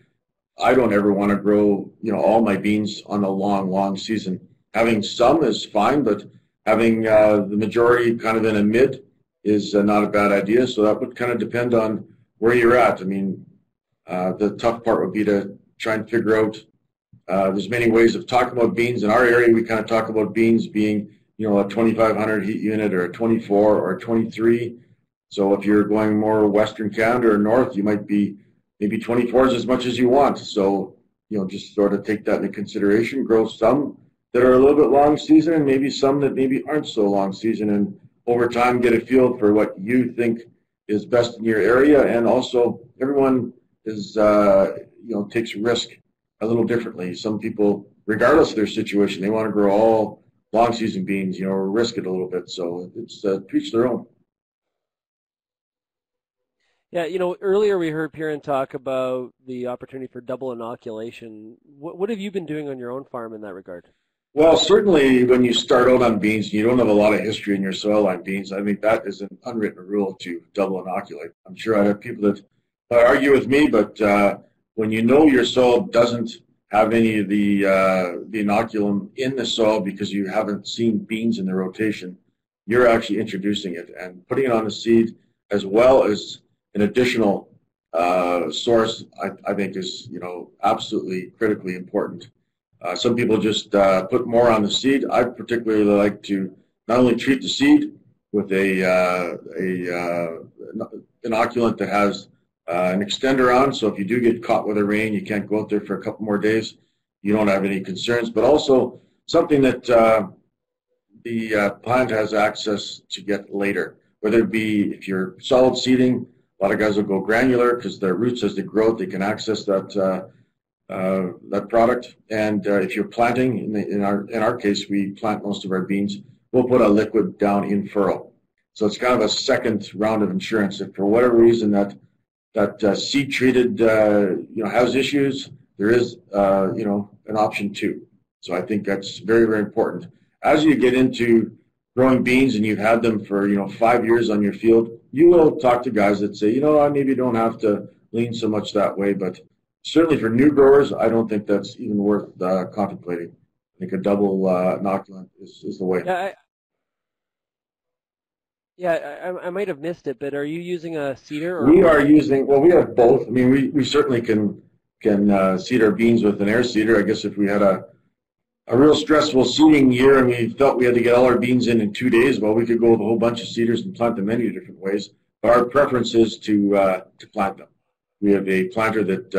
I don't ever want to grow, all my beans on a long season. Having some is fine, but having the majority kind of in a mid is not a bad idea. So that would kind of depend on where you're at. The tough part would be to try and figure out, there's many ways of talking about beans. In our area, we kind of talk about beans being a 2500 heat unit or a 24 or a 23. So if you're going more Western Canada or north, you might be maybe 24s as much as you want. So, just sort of take that into consideration, grow some that are a little bit long season and maybe some that maybe aren't so long season. And over time get a feel for what you think is best in your area, and also everyone is takes risk a little differently. Some people, regardless of their situation, they want to grow all long season beans, or risk it a little bit. So it's to each their own. Yeah, earlier we heard Pierre talk about the opportunity for double inoculation. What have you been doing on your own farm in that regard? Well, certainly when you start out on beans, you don't have a lot of history in your soil on beans. I think that is an unwritten rule to double inoculate. I'm sure I have people that argue with me, but when you know your soil doesn't have any of the inoculum in the soil because you haven't seen beans in the rotation, you're actually introducing it and putting it on the seed as well as an additional source. I think is absolutely critically important. Some people just put more on the seed. I particularly like to not only treat the seed with a inoculant that has an extender on, so if you do get caught with a rain, you can't go out there for a couple more days, you don't have any concerns, but also something that the plant has access to get later, whether it be if you're solid seeding. A lot of guys will go granular because their roots, as they grow, they can access that that product. And if you're planting, in our case, we plant most of our beans, we'll put a liquid down in furrow. So it's kind of a second round of insurance. If for whatever reason that seed treated has issues, there is an option too. So I think that's very, very important. As you get into growing beans and you've had them for 5 years on your field, you will talk to guys that say, I maybe don't have to lean so much that way, but certainly for new growers, I don't think that's even worth contemplating. I think a double inoculant is the way. I might have missed it, but are you using a seeder? We are using, well, we have both. I mean, we certainly can seed our beans with an air seeder. I guess if we had a real stressful seeding year and we felt we had to get all our beans in 2 days, well, we could go with a whole bunch of seeders and plant them many different ways. But our preference is to plant them. We have a planter that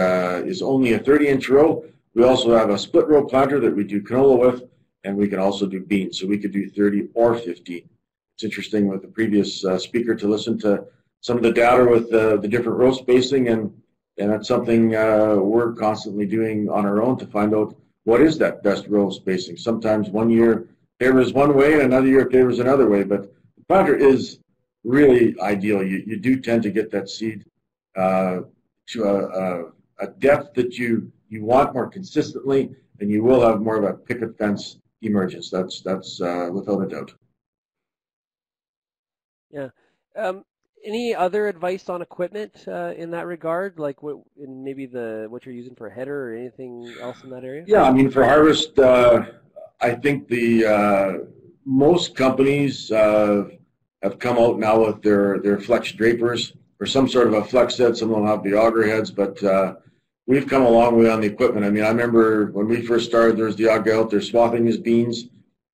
is only a 30-inch row. We also have a split row planter that we do canola with, and we can also do beans. So we could do 30 or 15. It's interesting with the previous speaker to listen to some of the data with the different row spacing, and that's something we're constantly doing on our own to find out what is that best row spacing. Sometimes one year favors one way and another year favors another way, but the planter is really ideal. You do tend to get that seed to a depth that you want more consistently, and you will have more of a picket fence emergence. That's without a doubt. Yeah. Any other advice on equipment in that regard, like maybe what you're using for a header or anything else in that area? Yeah, I mean for harvest, I think the most companies have come out now with their flex drapers or some sort of a flex head. Some of them have the auger heads, but we've come a long way on the equipment. I mean, I remember when we first started, there was the odd guy out there swathing his beans.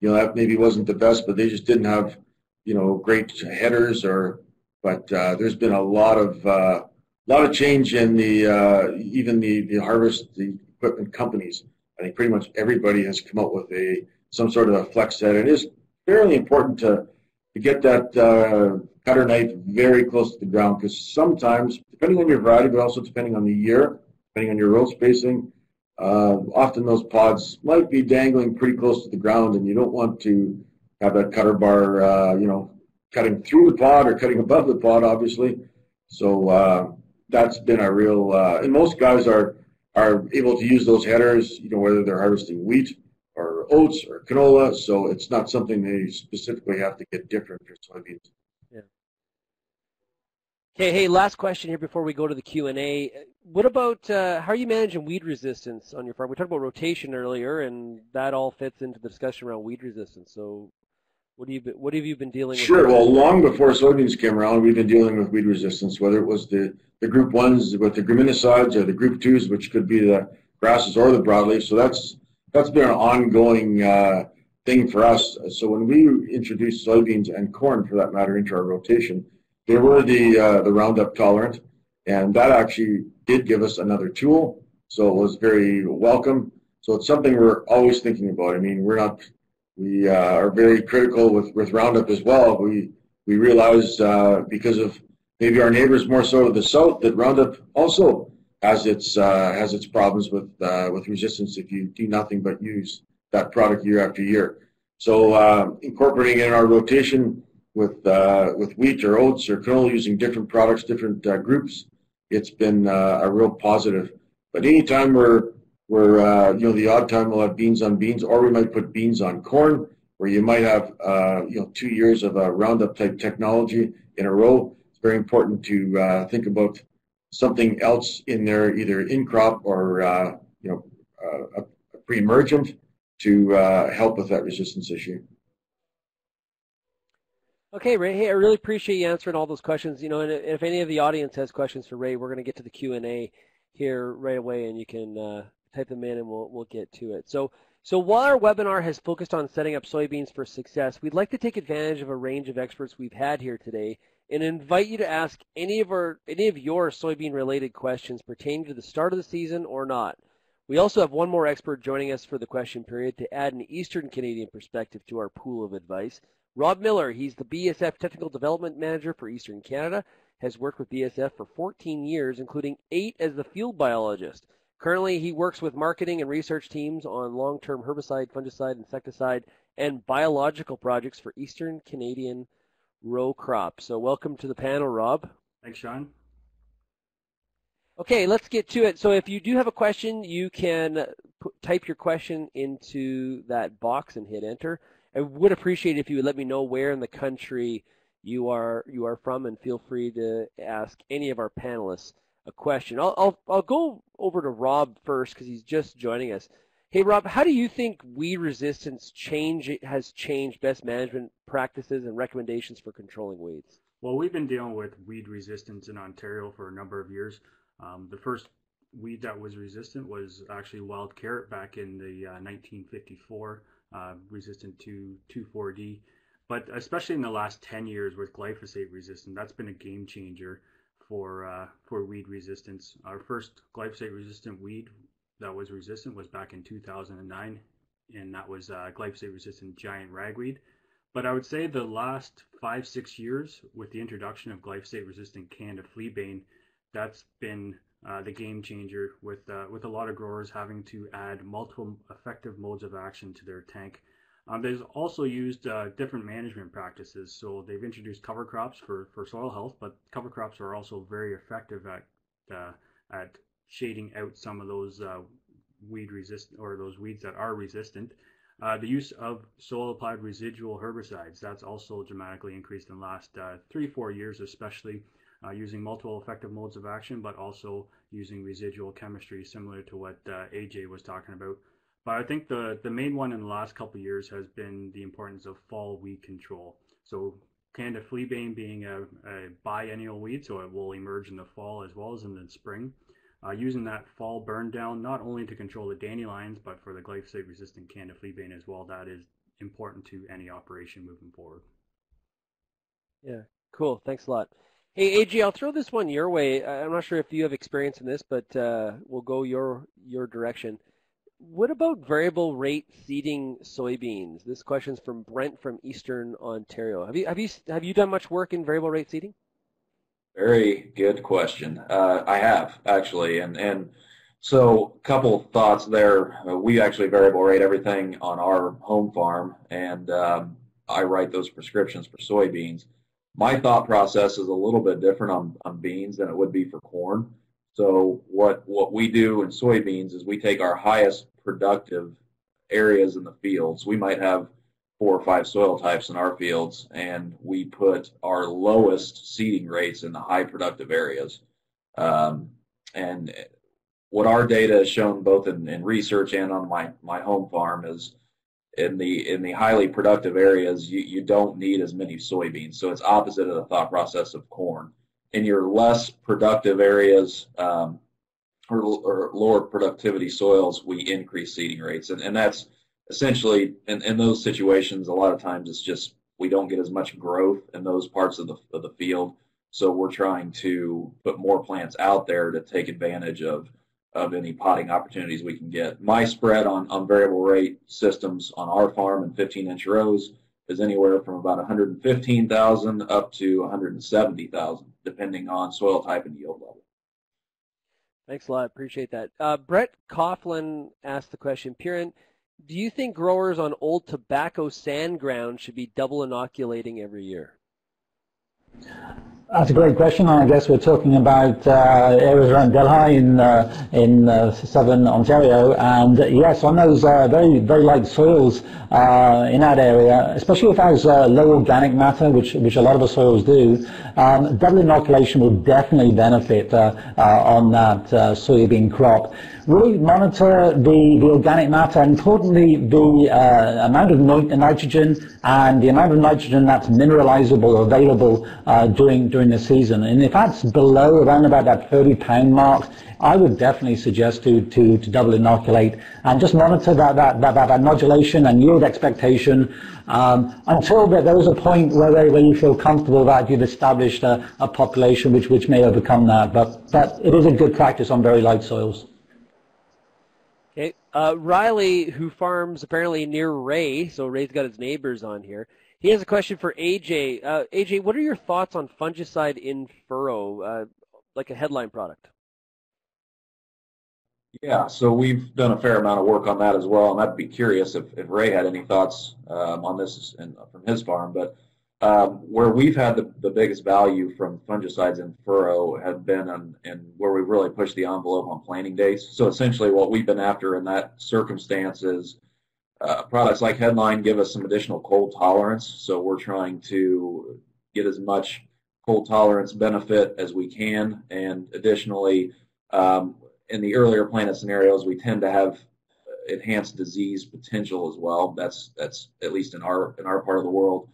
That maybe wasn't the best, but they just didn't have great headers but there's been a lot of change in even the harvest, the equipment companies. I think pretty much everybody has come up with some sort of a flex head. It is fairly important to get that cutter knife very close to the ground, because sometimes, depending on your variety, but also depending on the year, depending on your row spacing, often those pods might be dangling pretty close to the ground, and you don't want to have that cutter bar, cutting through the pod or cutting above the pod, obviously. So that's been a real, and most guys are able to use those headers, whether they're harvesting wheat or oats or canola. So it's not something they specifically have to get different for soybeans. Yeah. Okay, hey, last question here before we go to the Q&A. What about, how are you managing weed resistance on your farm? We talked about rotation earlier, and that all fits into the discussion around weed resistance. So what have you been dealing with? Sure. Well, long before soybeans came around, we've been dealing with weed resistance, whether it was the group 1s with the graminicides or the group 2s, which could be the grasses or the broadleaf. So that's been an ongoing thing for us. So when we introduced soybeans and corn, for that matter, into our rotation, they were the Roundup tolerant, and that actually did give us another tool. So it was very welcome. So it's something we're always thinking about. I mean, we are very critical with Roundup as well. We we realize because of maybe our neighbors more so to the south that Roundup also has its problems with resistance if you do nothing but use that product year after year. So incorporating in our rotation with wheat or oats or canola, using different products, different groups, it's been a real positive. But anytime we're the odd time we'll have beans on beans, or we might put beans on corn, where you might have 2 years of a Roundup type technology in a row. It's very important to think about something else in there, either in crop or a pre-emergent, to help with that resistance issue. Okay, Ray, hey, I really appreciate you answering all those questions. And if any of the audience has questions for Ray, we're going to get to the Q&A here right away, and you can type them in and we'll get to it. So while our webinar has focused on setting up soybeans for success, we'd like to take advantage of a range of experts we've had here today and invite you to ask any of your soybean-related questions pertaining to the start of the season or not. We also have one more expert joining us for the question period to add an Eastern Canadian perspective to our pool of advice. Rob Miller, he's the BASF Technical Development Manager for Eastern Canada, has worked with BASF for 14 years, including 8 as the field biologist. Currently, he works with marketing and research teams on long-term herbicide, fungicide, insecticide, and biological projects for Eastern Canadian row crops. So welcome to the panel, Rob. Thanks, Sean. Okay, let's get to it. So if you do have a question, you can type your question into that box and hit enter. I would appreciate it if you would let me know where in the country you are from, and feel free to ask any of our panelists a question. I'll go over to Rob first because he's just joining us. Hey, Rob, how do you think weed resistance has changed best management practices and recommendations for controlling weeds? Well, we've been dealing with weed resistance in Ontario for a number of years. The first weed that was resistant was actually wild carrot back in the 1954, resistant to 2,4-D. But especially in the last 10 years with glyphosate resistant, that's been a game changer for weed resistance. Our first glyphosate resistant weed that was resistant was back in 2009, and that was glyphosate resistant giant ragweed. But I would say the last 5-6 years with the introduction of glyphosate resistant Canada fleabane, that's been the game changer with a lot of growers having to add multiple effective modes of action to their tank. They've also used different management practices. So they've introduced cover crops for soil health, but cover crops are also very effective at shading out some of those those weeds that are resistant. The use of soil applied residual herbicides, that's also dramatically increased in the last 3-4 years, especially using multiple effective modes of action, but also using residual chemistry similar to what AJ was talking about. But I think the main one in the last couple of years has been the importance of fall weed control. So Canada fleabane being a biennial weed, so it will emerge in the fall as well as in the spring. Using that fall burn down not only to control the dandelions, but for the glyphosate resistant Canada fleabane as well. That is important to any operation moving forward. Yeah, cool. Thanks a lot. Hey, AJ, I'll throw this one your way. I'm not sure if you have experience in this, but we'll go your direction. What about variable rate seeding soybeans? This question's from Brent from Eastern Ontario. Have you done much work in variable rate seeding? Very good question. I have, actually, and so a couple thoughts there. We actually variable rate everything on our home farm, and I write those prescriptions for soybeans. My thought process is a little bit different on beans than it would be for corn. So what we do in soybeans is we take our highest productive areas in the fields. We might have 4 or 5 soil types in our fields, and we put our lowest seeding rates in the high productive areas. And what our data has shown both in research and on my home farm is in the highly productive areas, you don't need as many soybeans. So it's opposite of the thought process of corn. In your less productive areas or lower productivity soils, we increase seeding rates. And that's essentially, in those situations, a lot of times it's just we don't get as much growth in those parts of the field. So we're trying to put more plants out there to take advantage of any potting opportunities we can get. My spread on variable rate systems on our farm in 15-inch rows is anywhere from about 115,000 up to 170,000, depending on soil type and yield level. Thanks a lot. Appreciate that. Brett Coughlin asked the question, Piran, do you think growers on old tobacco sand ground should be double inoculating every year? That's a great question. I guess we're talking about areas around Delhi in southern Ontario, and yes, on those very light soils in that area, especially if it has low organic matter, which a lot of the soils do, double inoculation will definitely benefit on that soybean crop. Really monitor the organic matter, and importantly the amount of nitrogen and the amount of nitrogen that's mineralizable or available during the season. And if that's below around about that 30-pound mark, I would definitely suggest to double inoculate and just monitor that nodulation and yield expectation until there is a point where you feel comfortable that you've established a population which may overcome that. But it is a good practice on very light soils. Okay. Riley, who farms apparently near Ray, so Ray's got his neighbors on here. He has a question for AJ. AJ, what are your thoughts on fungicide in furrow, like a headline product? Yeah, so we've done a fair amount of work on that as well, and I'd be curious if Ray had any thoughts on this from his farm. But where we've had the biggest value from fungicides in furrow have been in where we've really pushed the envelope on planting days. So essentially what we've been after in that circumstance is products like Headline give us some additional cold tolerance. So we're trying to get as much cold tolerance benefit as we can, and additionally, in the earlier planted scenarios, we tend to have enhanced disease potential as well. That's at least in our part of the world,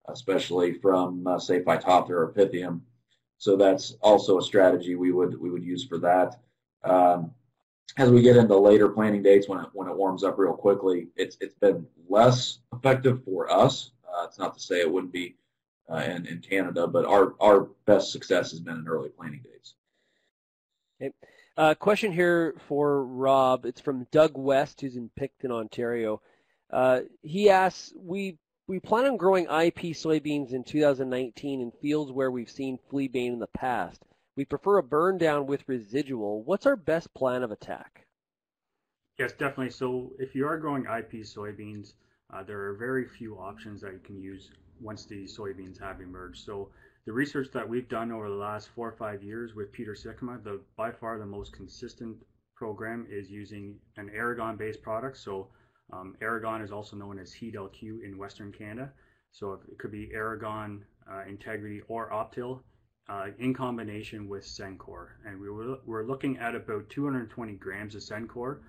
especially from say Phytophthora or Pythium. So that's also a strategy we would use for that. As we get into later planting dates, when it warms up real quickly, it's been less effective for us. It's not to say it wouldn't be in Canada, but our best success has been in early planting dates. Okay. Question here for Rob. It's from Doug West, who's in Picton, Ontario. He asks, we plan on growing IP soybeans in 2019 in fields where we've seen fleabane in the past. We prefer a burn down with residual. What's our best plan of attack? Yes, definitely. So if you are growing IP soybeans, there are very few options that you can use once the soybeans have emerged. So the research that we've done over the last 4 or 5 years with Peter Sikkema, by far the most consistent program is using an Aragon-based product. So Aragon is also known as Heat LQ in Western Canada. So it could be Aragon, Integrity, or Optil in combination with Sencor. And we're looking at about 220 grams of Sencor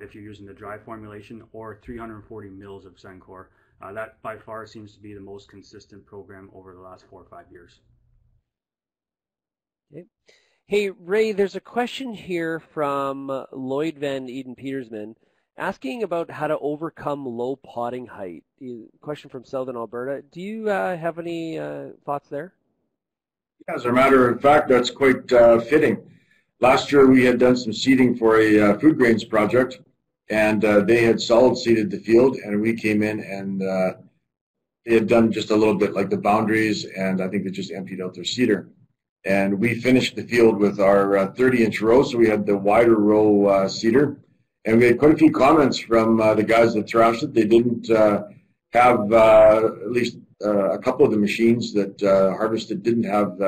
if you're using the dry formulation, or 340 mils of Sencor. That by far seems to be the most consistent program over the last 4 or 5 years. Okay. Hey, Ray, there's a question here from Lloyd Van Eden Petersman asking about how to overcome low potting height. Question from Southern Alberta. Do you have any thoughts there? As a matter of fact, that's quite fitting. Last year we had done some seeding for a food grains project, and they had solid seeded the field, and we came in and they had done just a little bit like the boundaries, and I think they just emptied out their seeder. And we finished the field with our 30-inch row, so we had the wider row seeder. And we had quite a few comments from the guys that thrashed it. They didn't have, at least a couple of the machines that harvested didn't have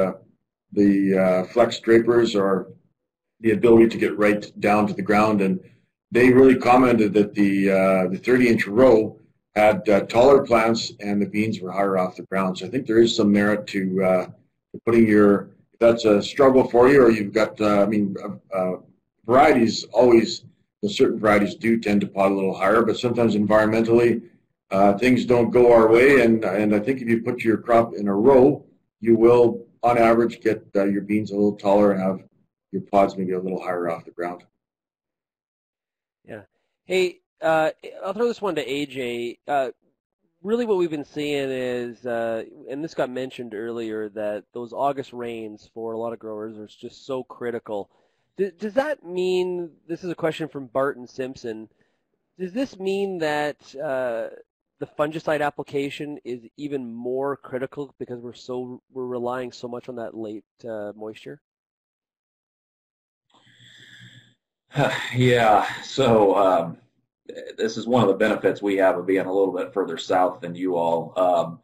the flex drapers or the ability to get right down to the ground. And they really commented that the 30-inch row had taller plants and the beans were higher off the ground. So I think there is some merit to putting if that's a struggle for you, or you've got, varieties always, certain varieties do tend to pot a little higher, but sometimes environmentally things don't go our way. And I think if you put your crop in a row, you will, on average, get your beans a little taller and have your pods maybe a little higher off the ground. Yeah. Hey, I'll throw this one to AJ. Really what we've been seeing is, and this got mentioned earlier, that those August rains for a lot of growers are just so critical. Does that mean, this is a question from Barton Simpson, does this mean that the fungicide application is even more critical because we're relying so much on that late moisture? Yeah, so this is one of the benefits we have of being a little bit further south than you all.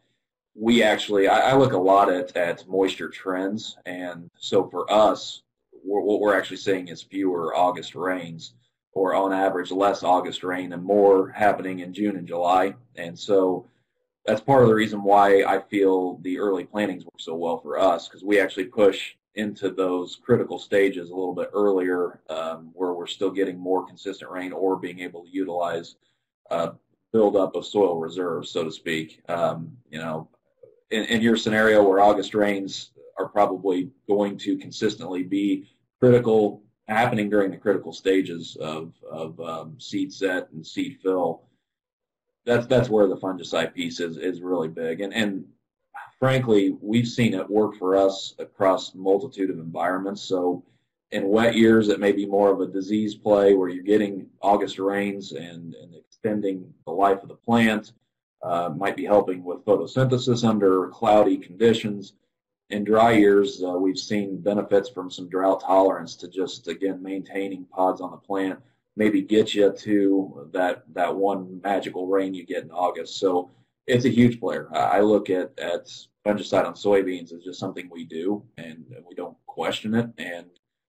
We actually, I look a lot at moisture trends, and so for us, what we're actually seeing is fewer August rains, or on average less August rain and more happening in June and July. And so that's part of the reason why I feel the early plantings work so well for us, because we actually push into those critical stages a little bit earlier, where we're still getting more consistent rain or being able to utilize buildup of soil reserves, so to speak. In your scenario where August rains are probably going to consistently be critical, happening during the critical stages of seed set and seed fill, that's where the fungicide piece is really big. And frankly, we've seen it work for us across a multitude of environments. So in wet years, it may be more of a disease play where you're getting August rains and extending the life of the plant. Might be helping with photosynthesis under cloudy conditions. In dry years, we've seen benefits from some drought tolerance to just, again, maintaining pods on the plant, maybe get you to that one magical rain you get in August. So it's a huge player. I look at fungicide on soybeans as just something we do, and we don't question it. And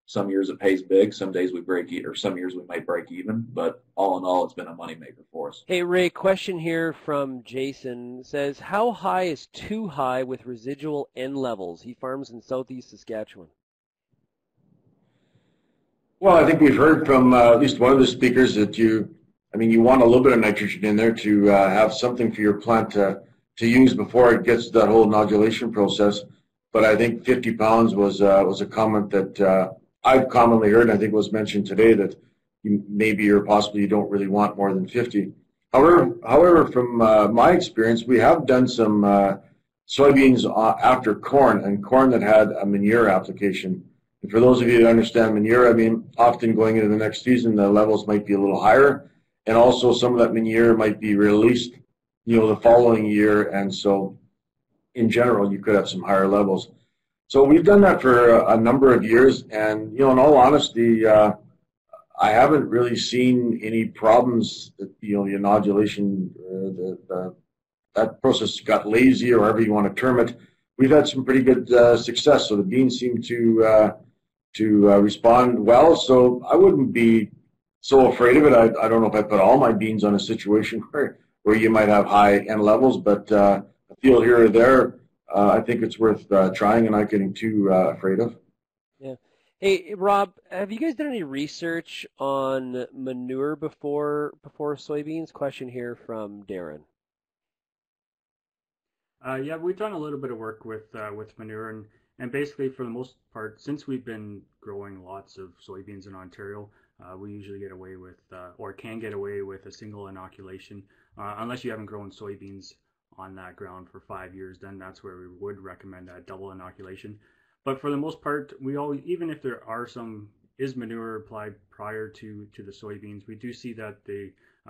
some years it pays big, some days we break even, or some years we might break even, but all in all, it's been a moneymaker for us. Hey, Ray, question here from Jason says, how high is too high with residual end levels? He farms in southeast Saskatchewan. Well, I think we've heard from at least one of the speakers that you want a little bit of nitrogen in there to have something for your plant to use before it gets to that whole nodulation process. But I think 50 pounds was a comment that I've commonly heard, and I think was mentioned today, that maybe or possibly you don't really want more than 50. However, from my experience, we have done some soybeans after corn, and corn that had a manure application. And for those of you that understand manure, often going into the next season, the levels might be a little higher, and also some of that manure might be released, the following year, and so in general, you could have some higher levels. So we've done that for a number of years, and in all honesty, I haven't really seen any problems that the inodulation, that process got lazy, or however you want to term it. We've had some pretty good success. So the beans seem to respond well. So I wouldn't be so afraid of it. I don't know if I put all my beans on a situation where you might have high end levels, but a field here or there, I think it's worth trying and not getting too afraid of. Yeah. Hey, Rob, have you guys done any research on manure before soybeans? Question here from Darren. Yeah, we've done a little bit of work with manure, and basically for the most part, since we've been growing lots of soybeans in Ontario, we usually get away with, or can get away with, a single inoculation, unless you haven't grown soybeans on that ground for 5 years. Then that's where we would recommend a double inoculation. But for the most part, we always, even if there are is manure applied prior to the soybeans, we do see that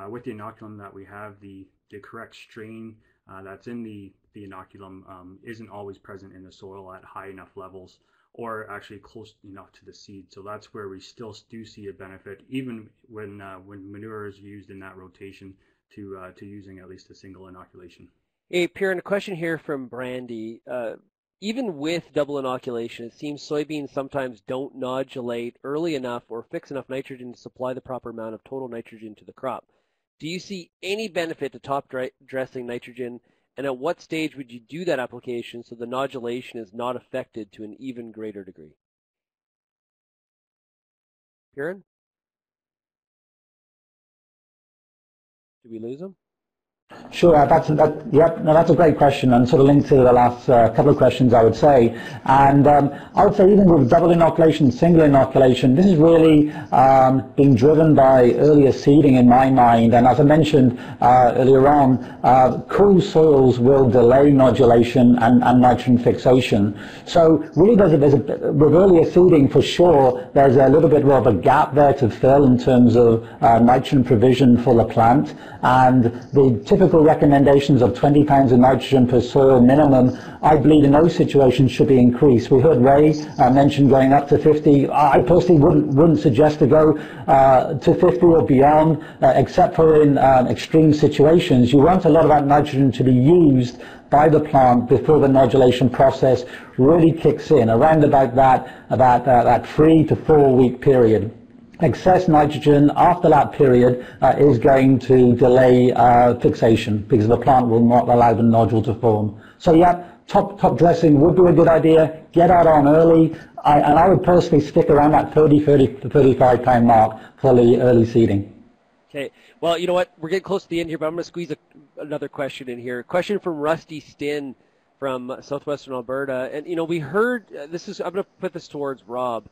with the inoculum that we have, the correct strain that's in the inoculum isn't always present in the soil at high enough levels, or actually close enough to the seed. So that's where we still do see a benefit, even when manure is used in that rotation, to using at least a single inoculation. Hey, Piran, a question here from Brandy. Even with double inoculation, it seems soybeans sometimes don't nodulate early enough or fix enough nitrogen to supply the proper amount of total nitrogen to the crop. Do you see any benefit to top dressing nitrogen, and at what stage would you do that application so the nodulation is not affected to an even greater degree? Piran? Did we lose him? Sure, that's a great question, and sort of linked to the last couple of questions, I would say. And I would say even with double inoculation, single inoculation, this is really being driven by earlier seeding in my mind. And as I mentioned earlier on, cool soils will delay nodulation and nitrogen fixation. So really with earlier seeding, for sure, there's a little bit more of a gap there to fill in terms of nitrogen provision for the plant. And the typical recommendations of 20 pounds of nitrogen per soil minimum, I believe in those situations should be increased. We heard Ray mention going up to 50. I personally wouldn't suggest to go to 50 or beyond, except for in extreme situations. You want a lot of that nitrogen to be used by the plant before the nodulation process really kicks in, around about that 3 to 4 week period. Excess nitrogen after that period is going to delay fixation because the plant will not allow the nodule to form. So yeah, top dressing would be a good idea. Get out on early, and I would personally stick around that 30 to 35 pound mark for the early seeding. Okay. Well, you know what? We're getting close to the end here, but I'm going to squeeze another question in here. Question from Rusty Stinn from southwestern Alberta. And, you know, we heard, I'm going to put this towards Rob.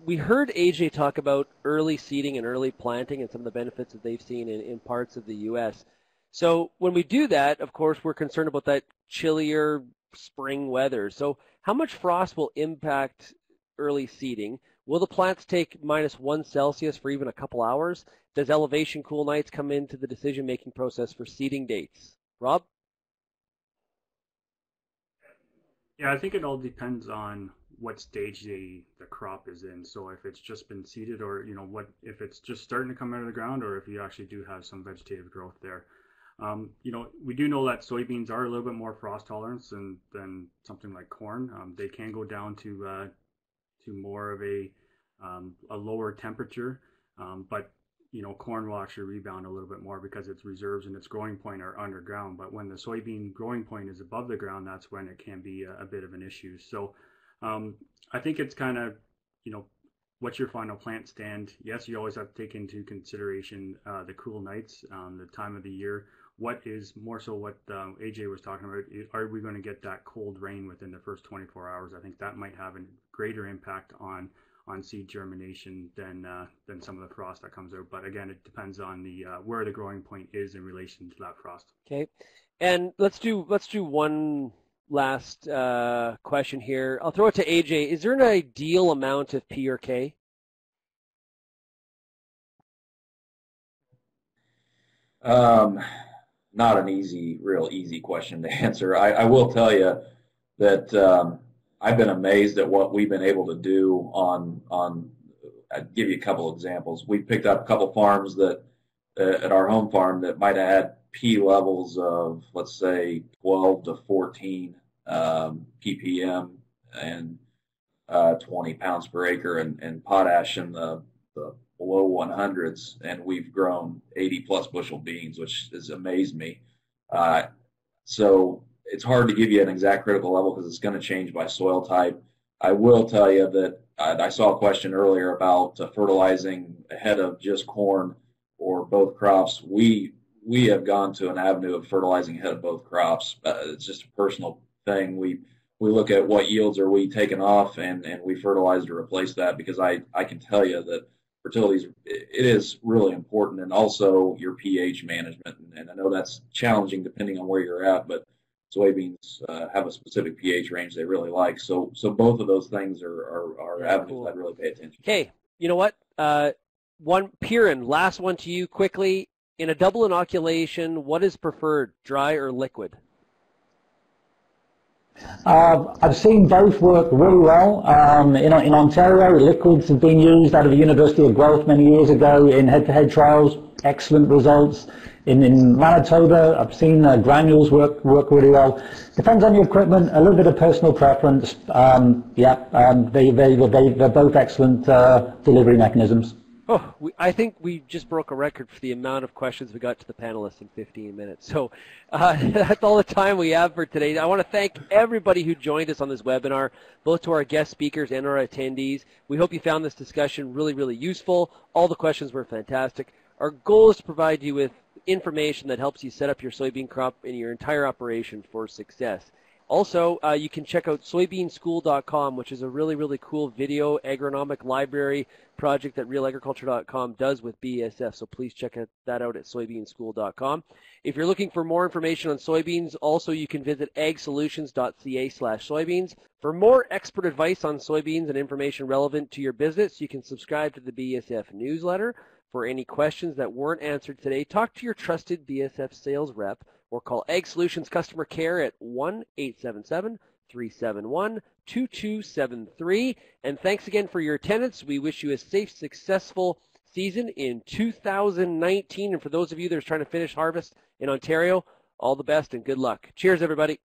We heard AJ talk about early seeding and early planting and some of the benefits that they've seen in parts of the U.S. So when we do that, of course, we're concerned about that chillier spring weather. So how much frost will impact early seeding? Will the plants take -1 Celsius for even a couple hours? Does elevation cool nights come into the decision-making process for seeding dates? Rob? Yeah, I think it all depends on what stage the crop is in. So if it's just been seeded, or if it's just starting to come out of the ground, or if you actually do have some vegetative growth there. We do know that soybeans are a little bit more frost tolerant than something like corn. They can go down to more of a lower temperature, but corn will actually rebound a little bit more because its reserves and its growing point are underground. But when the soybean growing point is above the ground, that's when it can be a bit of an issue. So I think it's kind of, what's your final plant stand? Yes, you always have to take into consideration the cool nights, the time of the year. What is more so what AJ was talking about, are we going to get that cold rain within the first 24 hours? I think that might have a greater impact on seed germination than some of the frost that comes out. But again, it depends on the where the growing point is in relation to that frost. Okay, and let's do one last question here. I'll throw it to AJ. Is there an ideal amount of P or K? Not an real easy question to answer. I will tell you that I've been amazed at what we've been able to do on I'll give you a couple examples. We picked up a couple farms that at our home farm that might have had P levels of, let's say, 12 to 14 ppm and 20 pounds per acre, and potash in the below 100s, and we've grown 80 plus bushel beans, which has amazed me. So it's hard to give you an exact critical level because it's going to change by soil type. I will tell you that I saw a question earlier about fertilizing ahead of just corn or both crops. We have gone to an avenue of fertilizing ahead of both crops. It's just a personal thing. We look at what yields are we taking off, and we fertilize to replace that, because I can tell you that fertility it is really important, and also your pH management. And I know that's challenging depending on where you're at, but soybeans have a specific pH range they really like. So both of those things are avenues cool. I'd really pay attention to. Okay, you know what? Piran, last one to you quickly. In a double inoculation, what is preferred, dry or liquid? I've seen both work really well. In Ontario, liquids have been used out of the University of Guelph many years ago in head-to-head trials. Excellent results. In Manitoba, I've seen granules work really well. Depends on your equipment, a little bit of personal preference. They're both excellent delivery mechanisms. Oh, I think we just broke a record for the amount of questions we got to the panelists in 15 minutes. So that's all the time we have for today. I want to thank everybody who joined us on this webinar, both to our guest speakers and our attendees. We hope you found this discussion really, really useful. All the questions were fantastic. Our goal is to provide you with information that helps you set up your soybean crop and your entire operation for success. Also, you can check out soybeanschool.com, which is a really, really cool video agronomic library project that realagriculture.com does with BASF. So please check that out at soybeanschool.com. If you're looking for more information on soybeans, also you can visit agsolutions.ca/soybeans. For more expert advice on soybeans and information relevant to your business, you can subscribe to the BASF newsletter. For any questions that weren't answered today, talk to your trusted BASF sales rep or call Ag Solutions Customer Care at 1-877-371-2273. And thanks again for your attendance. We wish you a safe, successful season in 2019. And for those of you that are trying to finish harvest in Ontario, all the best and good luck. Cheers, everybody.